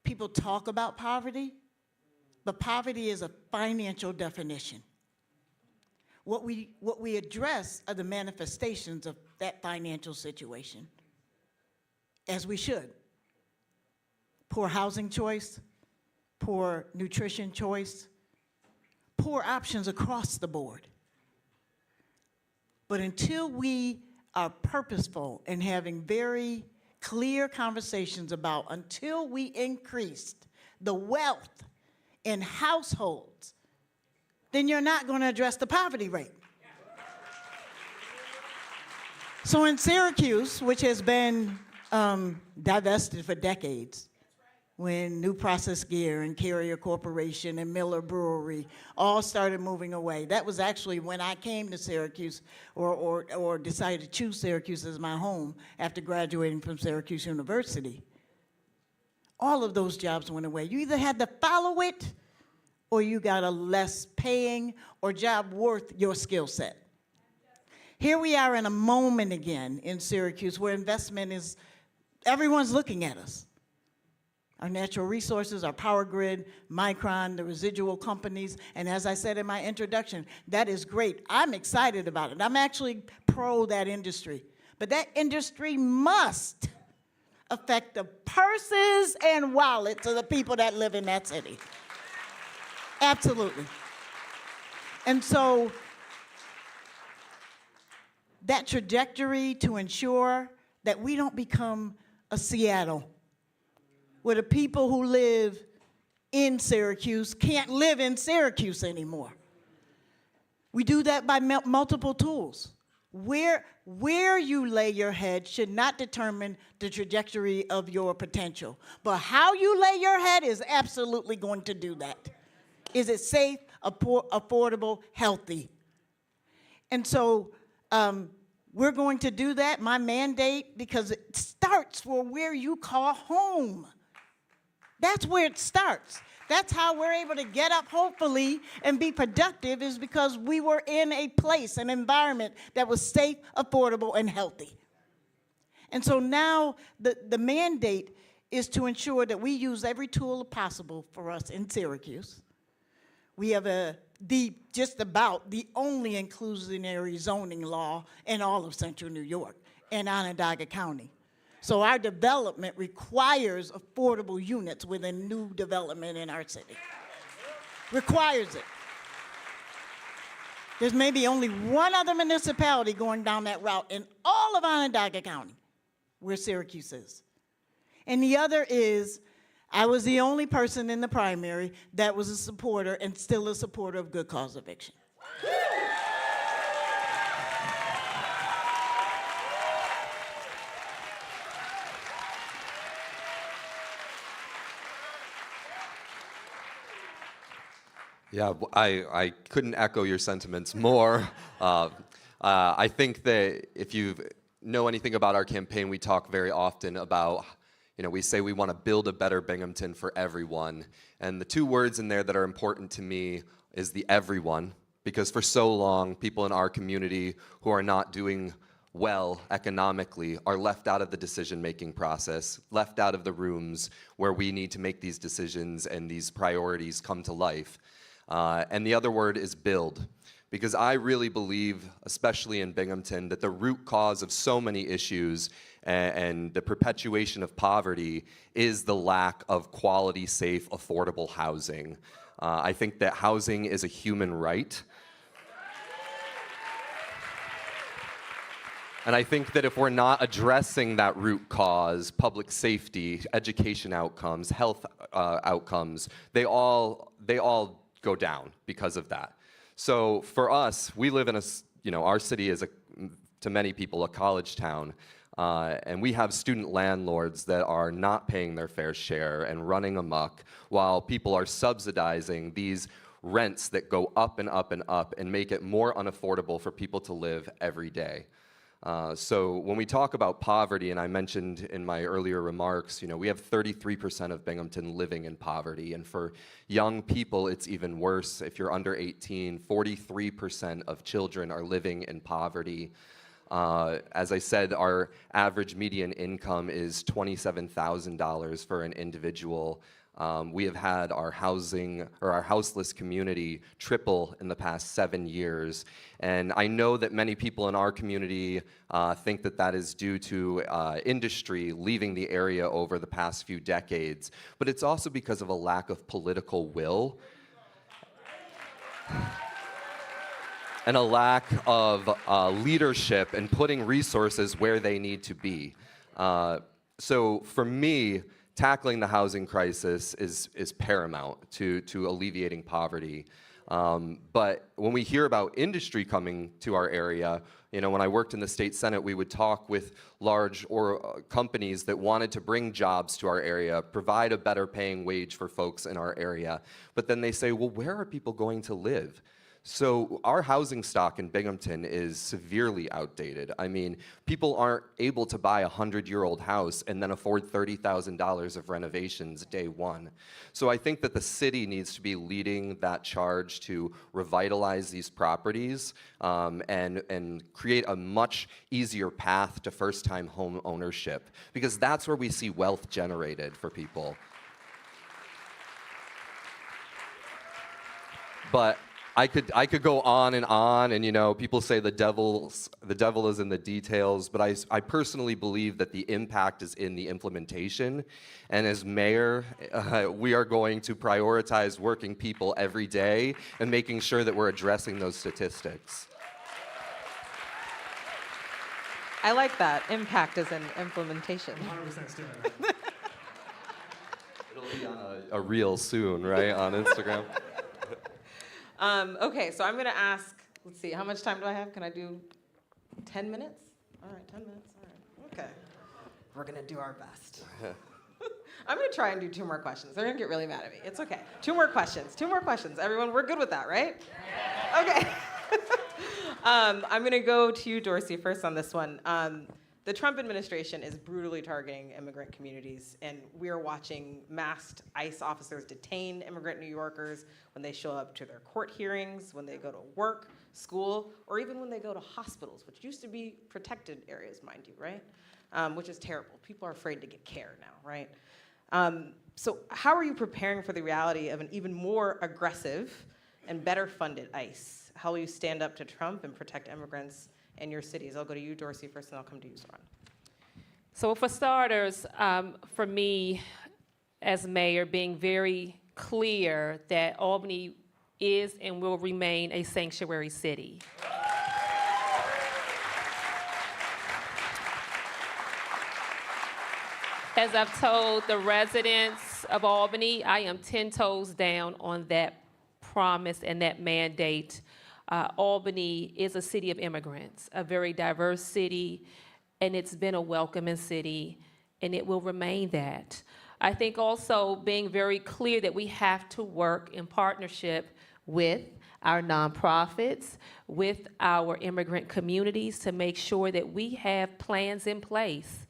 people talk about poverty, but poverty is a financial definition. What we address are the manifestations of that financial situation, as we should. Poor housing choice, poor nutrition choice, poor options across the board. But until we are purposeful in having very clear conversations about, until we increased the wealth in households, then you're not going to address the poverty rate. So in Syracuse, which has been divested for decades, when New Process Gear and Carrier Corporation and Miller Brewery all started moving away. That was actually when I came to Syracuse, or decided to choose Syracuse as my home after graduating from Syracuse University. all of those jobs went away. You either had to follow it or you got a less paying or job worth your skill set. Here we are in a moment again in Syracuse where investment is, everyone's looking at us. Our natural resources, our power grid, Micron, the residual companies, and as I said in my introduction, that is great. I'm excited about it. I'm actually pro that industry. But that industry must affect the purses and wallets of the people that live in that city. Absolutely. And so that trajectory to ensure that we don't become a Seattle, where the people who live in Syracuse can't live in Syracuse anymore. We do that by multiple tools. Where you lay your head should not determine the trajectory of your potential, but how you lay your head is absolutely going to do that. Is it safe, affordable, healthy? And so we're going to do that, my mandate, because it starts where you call home. That's where it starts. That's how we're able to get up, hopefully, and be productive, is because we were in a place, an environment that was safe, affordable, and healthy. And so now the mandate is to ensure that we use every tool possible for us in Syracuse. We have just about the only inclusionary zoning law in all of Central New York and Onondaga County. So our development requires affordable units within new development in our city. Requires it. There's maybe only one other municipality going down that route in all of Onondaga County, where Syracuse is. And the other is, I was the only person in the primary that was a supporter and still a supporter of good cause eviction. Yeah, I couldn't echo your sentiments more. I think that if you know anything about our campaign, we talk very often about, we say we want to build a better Binghamton for everyone. And the two words in there that are important to me is the everyone, because for so long, people in our community who are not doing well economically are left out of the decision-making process, left out of the rooms where we need to make these decisions and these priorities come to life. And the other word is build, because I really believe, especially in Binghamton, that the root cause of so many issues and the perpetuation of poverty is the lack of quality, safe, affordable housing. I think that housing is a human right. And I think that if we're not addressing that root cause, public safety, education outcomes, health outcomes, they all go down because of that. So for us, we live in our city is, to many people, a college town. And we have student landlords that are not paying their fair share and running amok while people are subsidizing these rents that go up and up and up and make it more unaffordable for people to live every day. So when we talk about poverty, and I mentioned in my earlier remarks, we have 33% of Binghamton living in poverty, and for young people, it's even worse. If you're under 18, 43% of children are living in poverty. As I said, our average median income is $27,000 for an individual. We have had our houseless community triple in the past 7 years. And I know that many people in our community think that that is due to industry leaving the area over the past few decades. But it's also because of a lack of political will and a lack of leadership and putting resources where they need to be. So for me, tackling the housing crisis is paramount to alleviating poverty. But when we hear about industry coming to our area, when I worked in the state senate, we would talk with large companies that wanted to bring jobs to our area, provide a better paying wage for folks in our area. But then they say, well, where are people going to live? So our housing stock in Binghamton is severely outdated. I mean, people aren't able to buy a 100-year-old house and then afford $30,000 of renovations day one. So I think that the city needs to be leading that charge to revitalize these properties and create a much easier path to first-time home ownership, because that's where we see wealth generated for people. But I could go on, and you know, people say the devil is in the details, but I personally believe that the impact is in the implementation. And as mayor, we are going to prioritize working people every day and making sure that we're addressing those statistics. I like that. Impact is in implementation. 100% student. It'll be on a reel soon, right, on Instagram. Okay, so I'm going to ask, let's see, how much time do I have? Can I do 10 minutes? All right, 10 minutes. All right, okay. We're going to do our best. I'm going to try and do 2 more questions. They're going to get really mad at me. It's okay. 2 more questions. 2 more questions. Everyone, we're good with that, right? Okay. I'm going to go to you, Dorcey, first on this one. The Trump administration is brutally targeting immigrant communities, and we are watching masked ICE officers detain immigrant New Yorkers when they show up to their court hearings, when they go to work, school, or even when they go to hospitals, which used to be protected areas, mind you, right? Which is terrible. People are afraid to get care now, right? So how are you preparing for the reality of an even more aggressive and better funded ICE? How will you stand up to Trump and protect immigrants in your cities? I'll go to you, Dorcey, first, and I'll come to you, Zohran. So for starters, for me as mayor, being very clear that Albany is and will remain a sanctuary city. As I've told the residents of Albany, I am 10 toes down on that promise and that mandate. Albany is a city of immigrants, a very diverse city, and it's been a welcoming city, and it will remain that. I think also being very clear that we have to work in partnership with our nonprofits, with our immigrant communities to make sure that we have plans in place.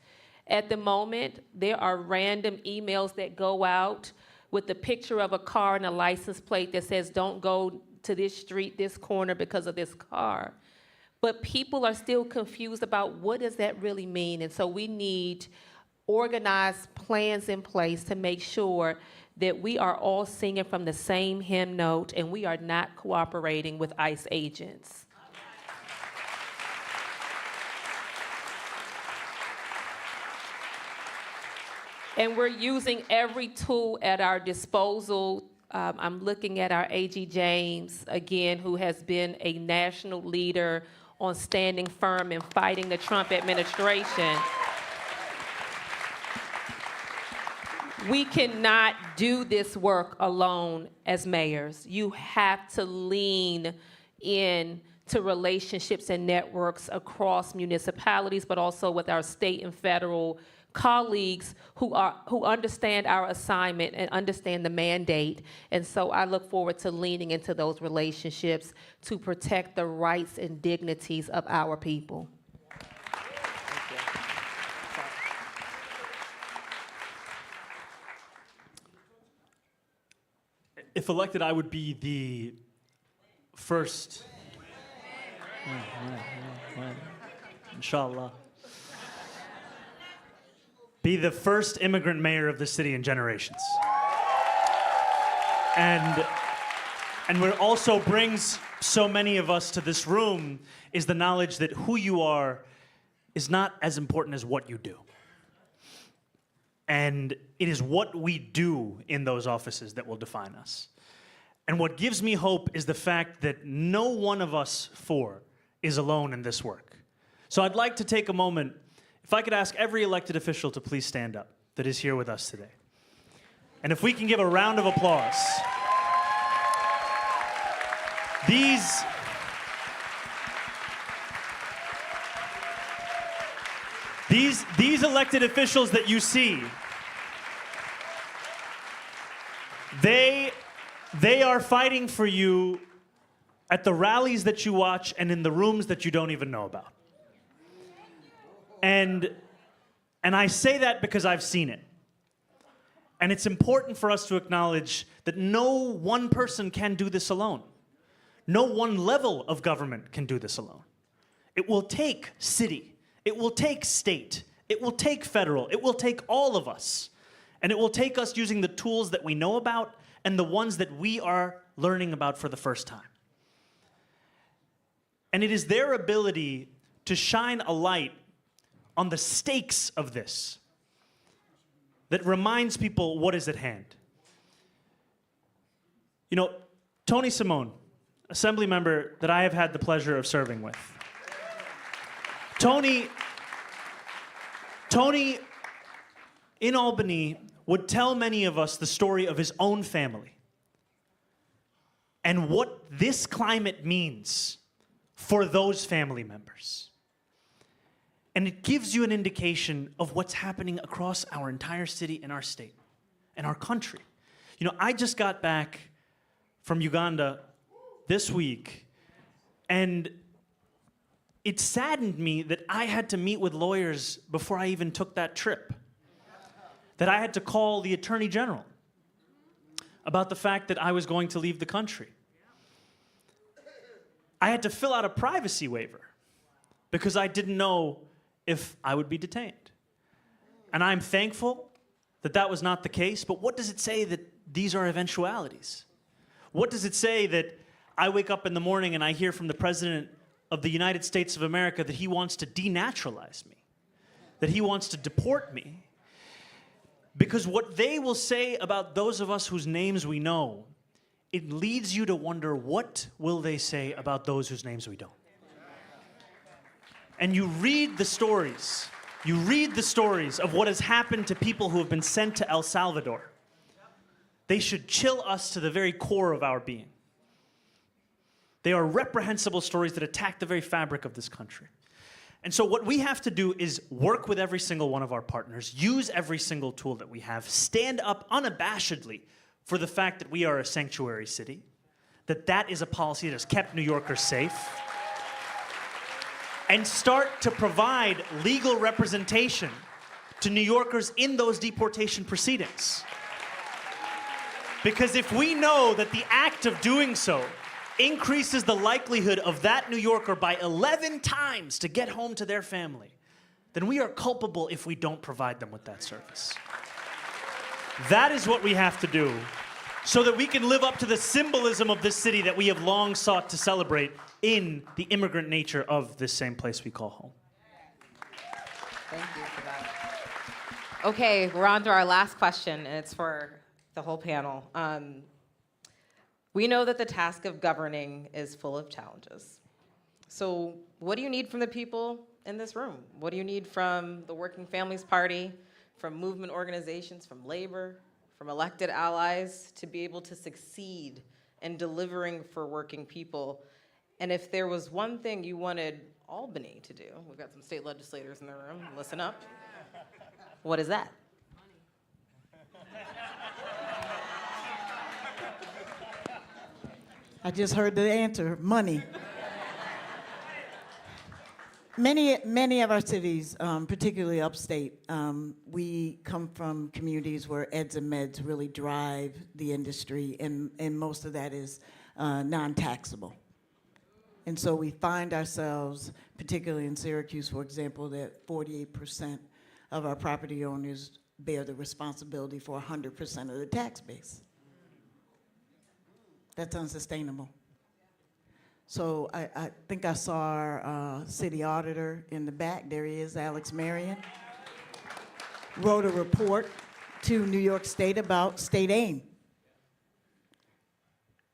At the moment, there are random emails that go out with the picture of a car and a license plate that says, don't go to this street, this corner because of this car. But people are still confused about what does that really mean? And so we need organized plans in place to make sure that we are all singing from the same hymn note and we are not cooperating with ICE agents. And we're using every tool at our disposal. I'm looking at our AG James, again, who has been a national leader on standing firm and fighting the Trump administration. We cannot do this work alone as mayors. You have to lean in to relationships and networks across municipalities, but also with our state and federal colleagues who understand our assignment and understand the mandate. And so I look forward to leaning into those relationships to protect the rights and dignities of our people. If elected, I would be the first. Inshallah. Be the first immigrant mayor of the city in generations. And what also brings so many of us to this room is the knowledge that who you are is not as important as what you do. And it is what we do in those offices that will define us. And what gives me hope is the fact that no one of us four is alone in this work. So I'd like to take a moment, if I could ask every elected official to please stand up that is here with us today. And if we can give a round of applause. These elected officials that you see, they are fighting for you at the rallies that you watch, and in the rooms that you don't even know about. And I say that because I've seen it. And it's important for us to acknowledge that no one person can do this alone. No one level of government can do this alone. It will take city, it will take state, it will take federal, it will take all of us. And it will take us using the tools that we know about and the ones that we are learning about for the first time. And it is their ability to shine a light on the stakes of this that reminds people what is at hand. You know, Tony Simone, assembly member that I have had the pleasure of serving with. Tony in Albany would tell many of us the story of his own family and what this climate means for those family members. And it gives you an indication of what's happening across our entire city and our state and our country. You know, I just got back from Uganda this week, and it saddened me that I had to meet with lawyers before I even took that trip. That I had to call the Attorney General about the fact that I was going to leave the country. I had to fill out a privacy waiver because I didn't know if I would be detained. And I'm thankful that that was not the case, but what does it say that these are eventualities? What does it say that I wake up in the morning and I hear from the President of the United States of America that he wants to denaturalize me, that he wants to deport me? Because what they will say about those of us whose names we know, it leads you to wonder, what will they say about those whose names we don't? And you read the stories of what has happened to people who have been sent to El Salvador. They should chill us to the very core of our being. They are reprehensible stories that attack the very fabric of this country. And so what we have to do is work with every single one of our partners, use every single tool that we have, stand up unabashedly for the fact that we are a sanctuary city, that is a policy that has kept New Yorkers safe, and start to provide legal representation to New Yorkers in those deportation proceedings. Because if we know that the act of doing so increases the likelihood of that New Yorker by 11 times to get home to their family, then we are culpable if we don't provide them with that service. That is what we have to do so that we can live up to the symbolism of this city that we have long sought to celebrate in the immigrant nature of this same place we call home. Thank you for that. Okay, we're on to our last question, and it's for the whole panel. We know that the task of governing is full of challenges. So what do you need from the people in this room? What do you need from the Working Families Party, from movement organizations, from labor, from elected allies to be able to succeed in delivering for working people? And if there was one thing you wanted Albany to do, we've got some state legislators in the room, listen up. What is that? I just heard the answer, money. Many of our cities, particularly upstate, we come from communities where eds and meds really drive the industry, and most of that is non-taxable. And so we find ourselves, particularly in Syracuse, for example, that 48% of our property owners bear the responsibility for 100% of the tax base. That's unsustainable. So I think I saw our city auditor in the back. There he is, Alex Marion. Wrote a report to New York State about state aid.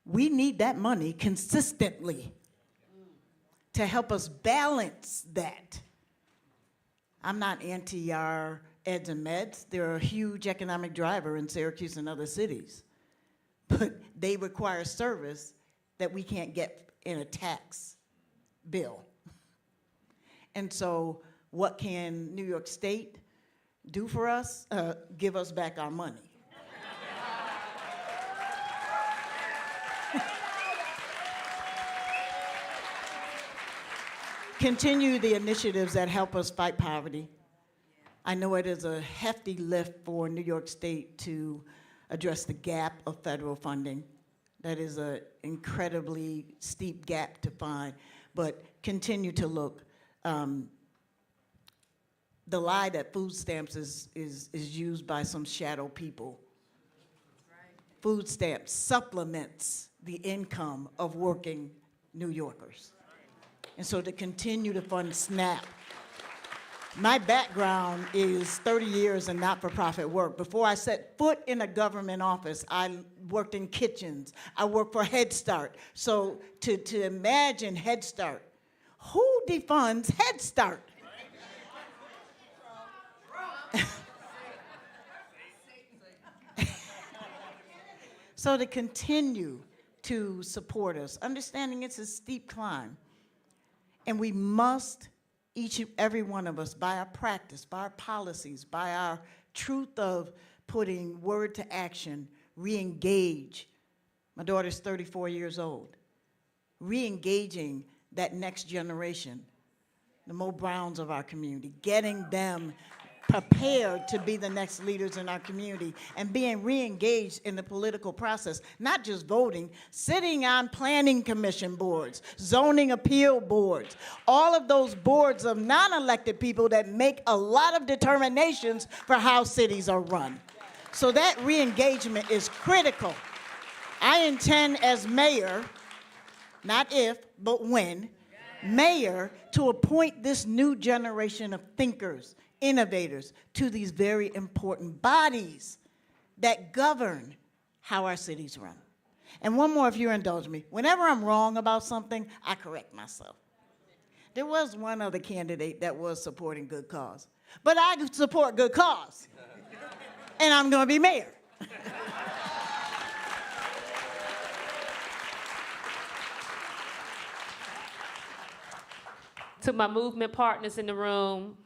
We need that money consistently to help us balance that. I'm not anti our eds and meds. They're a huge economic driver in Syracuse and other cities. But they require service that we can't get in a tax bill. And so what can New York State do for us? Give us back our money. continue the initiatives that help us fight poverty. I know it is a hefty lift for New York State to address the gap of federal funding. That is an incredibly steep gap to find, but continue to look. The lie that food stamps is used by some shadow people. Food stamps supplements the income of working New Yorkers. And so to continue to fund SNAP. My background is 30 years in not-for-profit work. Before I set foot in a government office, I worked in kitchens. I worked for Head Start. So to imagine Head Start, who defunds Head Start? So to continue to support us, understanding it's a steep climb, and we must, each and every one of us, by our practice, by our policies, by our truth of putting word to action, re-engage. My daughter's 34 years old. Re-engaging that next generation, the Mo Browns of our community, getting them prepared to be the next leaders in our community and being re-engaged in the political process, not just voting, sitting on planning commission boards, zoning appeal boards, all of those boards of non-elected people that make a lot of determinations for how cities are run. So that re-engagement is critical. I intend as mayor, not if, but when, mayor, to appoint this new generation of thinkers, innovators to these very important bodies that govern how our cities run. And one more, if you indulge me. Whenever I'm wrong about something, I correct myself. There was one other candidate that was supporting good cause, but I support good cause, and I'm going to be mayor. To my movement partners in the room,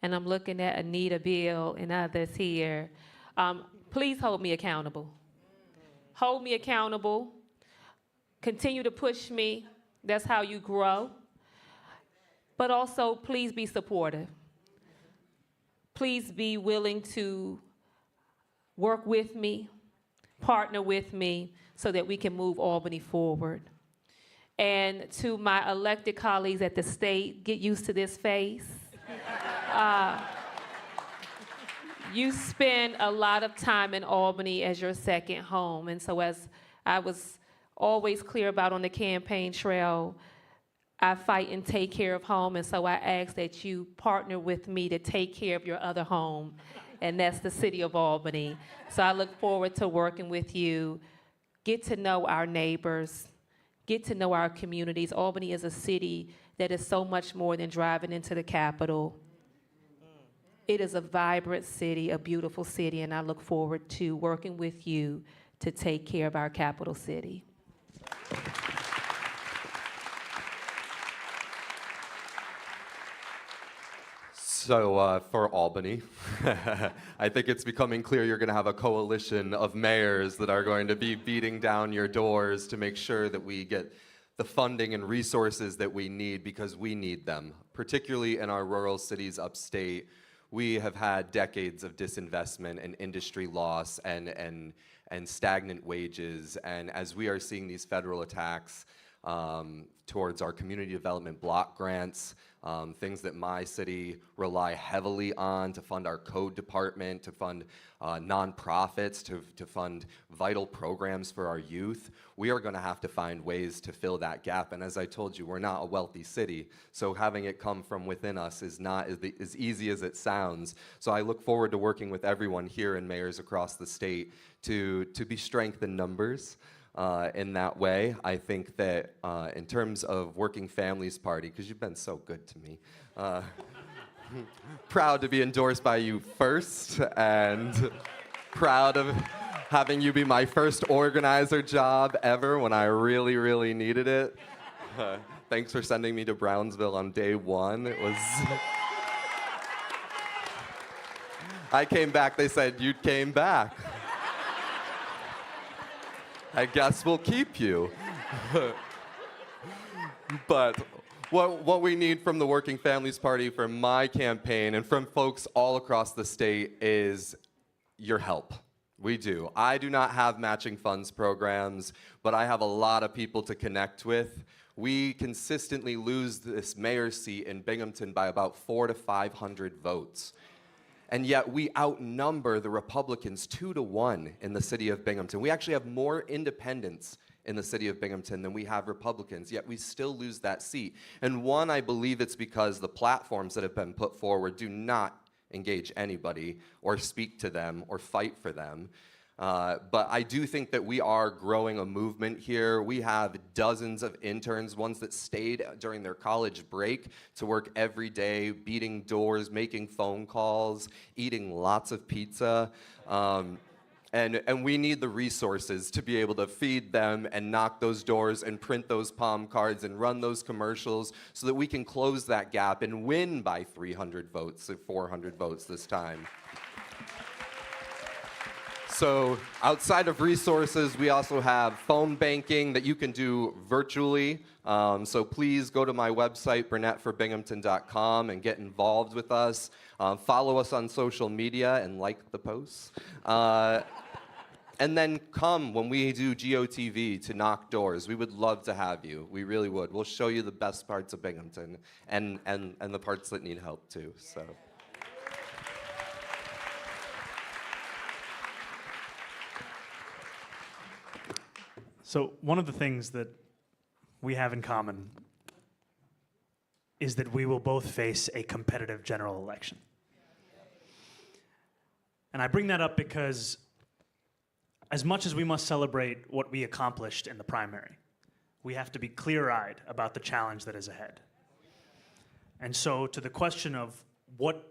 and I'm looking at Anita, Bill, and others here, please hold me accountable. Hold me accountable. Continue to push me. That's how you grow. But also, please be supportive. Please be willing to work with me, partner with me, so that we can move Albany forward. And to my elected colleagues at the state, get used to this face. You spend a lot of time in Albany as your second home. And so as I was always clear about on the campaign trail, I fight and take care of home. And so I ask that you partner with me to take care of your other home. And that's the city of Albany. So I look forward to working with you. Get to know our neighbors. Get to know our communities. Albany is a city that is so much more than driving into the Capitol. It is a vibrant city, a beautiful city, and I look forward to working with you to take care of our capital city. So for Albany, I think it's becoming clear you're going to have a coalition of mayors that are going to be beating down your doors to make sure that we get the funding and resources that we need, because we need them, particularly in our rural cities upstate. We have had decades of disinvestment and industry loss and stagnant wages. And as we are seeing these federal attacks towards our community development block grants, things that my city rely heavily on to fund our code department, to fund nonprofits, to fund vital programs for our youth, we are going to have to find ways to fill that gap. And as I told you, we're not a wealthy city, so having it come from within us is not as easy as it sounds. So I look forward to working with everyone here and mayors across the state to be strength in numbers. In that way, I think that in terms of Working Families Party, because you've been so good to me, proud to be endorsed by you first, and proud of having you be my first organizer job ever when I really, really needed it. Thanks for sending me to Brownsville on day one. It was... I came back, they said, you came back. I guess we'll keep you. But what we need from the Working Families Party, from my campaign, and from folks all across the state is your help. We do. I do not have matching funds programs, but I have a lot of people to connect with. We consistently lose this mayor's seat in Binghamton by about 400 to 500 votes. And yet we outnumber the Republicans 2-1 in the city of Binghamton. We actually have more independents in the city of Binghamton than we have Republicans, yet we still lose that seat. And one, I believe it's because the platforms that have been put forward do not engage anybody or speak to them or fight for them. But I do think that we are growing a movement here. We have dozens of interns, ones that stayed during their college break to work every day, beating doors, making phone calls, eating lots of pizza. And we need the resources to be able to feed them and knock those doors and print those palm cards and run those commercials so that we can close that gap and win by 300 votes or 400 votes this time. So outside of resources, we also have phone banking that you can do virtually. So please go to my website, burnettforbinghamton.com, and get involved with us. Follow us on social media and like the posts. And then come when we do GOTV to knock doors. We would love to have you. We really would. We'll show you the best parts of Binghamton and the parts that need help too. So one of the things that we have in common is that we will both face a competitive general election. And I bring that up because as much as we must celebrate what we accomplished in the primary, we have to be clear-eyed about the challenge that is ahead. And so to the question of what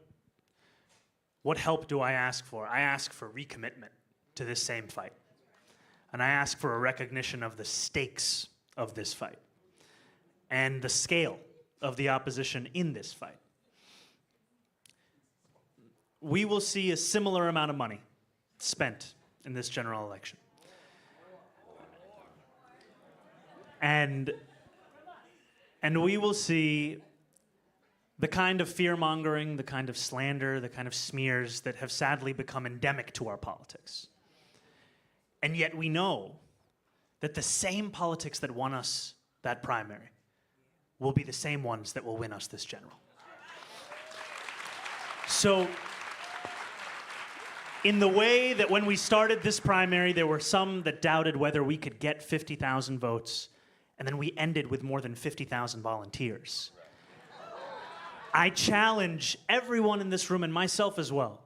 help do I ask for? I ask for recommitment to this same fight. And I ask for a recognition of the stakes of this fight and the scale of the opposition in this fight. We will see a similar amount of money spent in this general election. And we will see the kind of fear-mongering, the kind of slander, the kind of smears that have sadly become endemic to our politics. And yet we know that the same politics that won us that primary will be the same ones that will win us this general. So, in the way that when we started this primary, there were some that doubted whether we could get 50,000 votes, and then we ended with more than 50,000 volunteers. I challenge everyone in this room, and myself as well,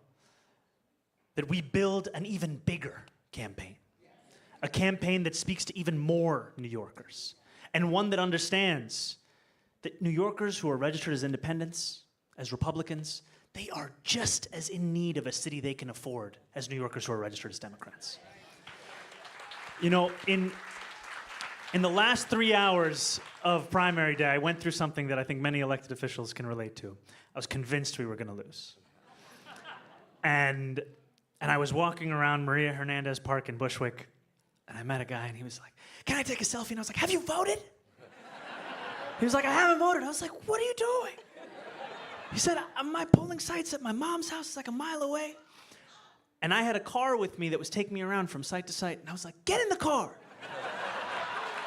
that we build an even bigger campaign. A campaign that speaks to even more New Yorkers, and one that understands that New Yorkers who are registered as independents, as Republicans, they are just as in need of a city they can afford as New Yorkers who are registered as Democrats. You know, in the last 3 hours of primary day, I went through something that I think many elected officials can relate to. I was convinced we were going to lose. And I was walking around Maria Hernandez Park in Bushwick, and I met a guy, and he was like, "Can I take a selfie?" And I was like, "Have you voted?" He was like, "I haven't voted." I was like, "What are you doing?" He said, "My polling site's at my mom's house. It's like a mile away." And I had a car with me that was taking me around from site to site, and I was like, "Get in the car.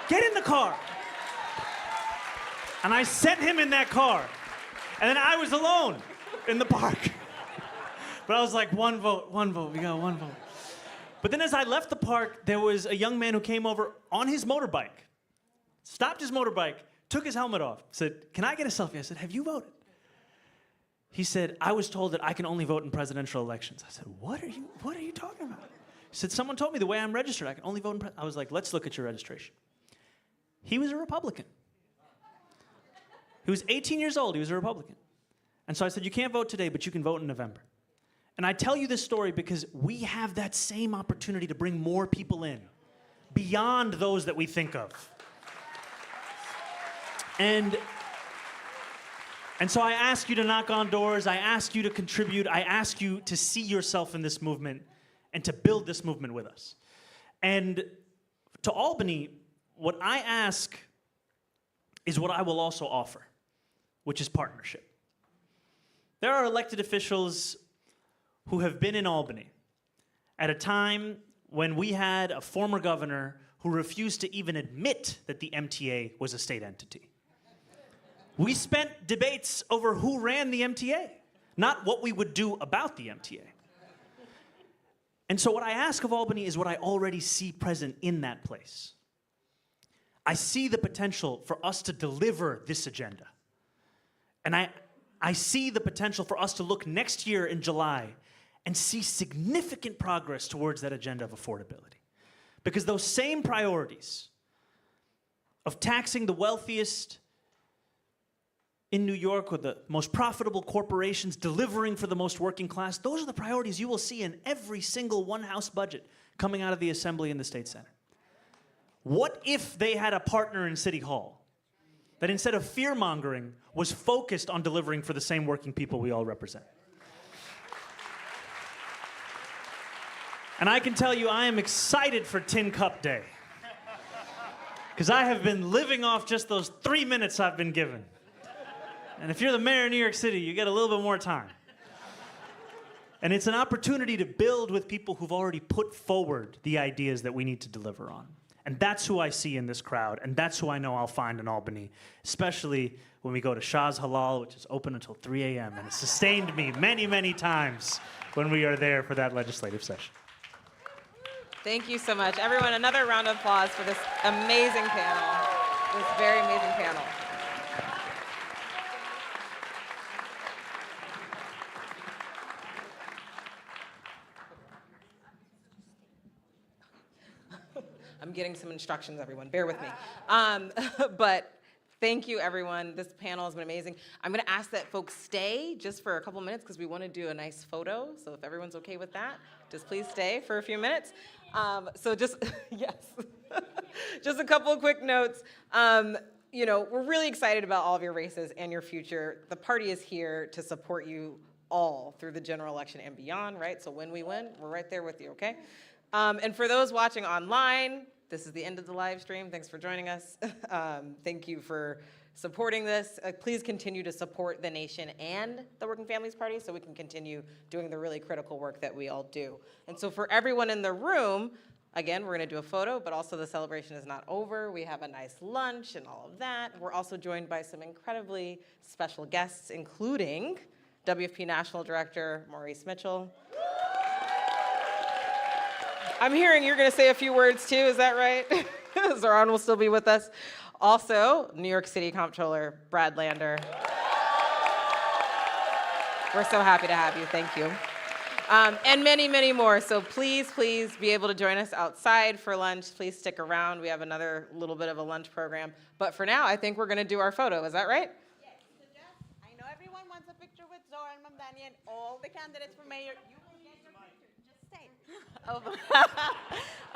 Get in the car." And I sent him in that car. And then I was alone in the park. But I was like, one vote, we got one vote. But then as I left the park, there was a young man who came over on his motorbike, stopped his motorbike, took his helmet off, said, "Can I get a selfie?" I said, "Have you voted?" He said, "I was told that I can only vote in presidential elections." I said, What are you talking about?" He said, "Someone told me the way I'm registered, I can only vote in I was like, "Let's look at your registration." He was a Republican. He was 18 years old, he was a Republican. And so I said, "You can't vote today, but you can vote in November." And I tell you this story because we have that same opportunity to bring more people in, beyond those that we think of. And so I ask you to knock on doors, I ask you to contribute, I ask you to see yourself in this movement and to build this movement with us. And to Albany, what I ask is what I will also offer. which is partnership. There are elected officials who have been in Albany at a time when we had a former governor who refused to even admit that the MTA was a state entity. We spent debates over who ran the MTA, not what we would do about the MTA. And so what I ask of Albany is what I already see present in that place. I see the potential for us to deliver this agenda. And I see the potential for us to look next year in July and see significant progress towards that agenda of affordability. Because those same priorities of taxing the wealthiest in New York with the most profitable corporations, delivering for the most working class, those are the priorities you will see in every single one-house budget coming out of the Assembly and the State Senate. What if they had a partner in City Hall that instead of fear-mongering was focused on delivering for the same working people we all represent? And I can tell you I am excited for Tin Cup Day, because I have been living off just those 3 minutes I've been given. And if you're the mayor of New York City, you get a little bit more time. And it's an opportunity to build with people who've already put forward the ideas that we need to deliver on. And that's who I see in this crowd, and that's who I know I'll find in Albany, especially when we go to Shah's Halal, which is open until 3 a.m., and it's sustained me many, many times when we are there for that legislative session. Thank you so much. Everyone, another round of applause for this amazing panel, this very amazing panel. I'm getting some instructions, everyone. Bear with me. But thank you, everyone. This panel has been amazing. I'm going to ask that folks stay just for a couple minutes because we want to do a nice photo. So if everyone's okay with that, just please stay for a few minutes. Yes, just a couple of quick notes. We're really excited about all of your races and your future. The party is here to support you all through the general election and beyond, right? So when we win, we're right there with you, okay? And for those watching online, this is the end of the live stream. Thanks for joining us. Thank you for supporting this. Please continue to support the nation and the Working Families Party so we can continue doing the really critical work that we all do. And so for everyone in the room, again, we're going to do a photo, but also the celebration is not over. We have a nice lunch and all of that. We're also joined by some incredibly special guests, including WFP National Director Maurice Mitchell. I'm hearing you're going to say a few words too, is that right? Zohran will still be with us. Also, New York City Comptroller Brad Lander. We're so happy to have you, thank you. And many, many more. So please be able to join us outside for lunch. Please stick around. We have another little bit of a lunch program. But for now, I think we're going to do our photo. Is that right? Yes, so I know everyone wants a picture with Zohran Mamdani and all the candidates for mayor. You will get your picture. Just stay.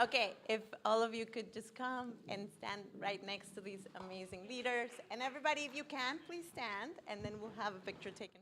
Okay, if all of you could just come and stand right next to these amazing leaders. And everybody, if you can, please stand, and then we'll have a picture taken.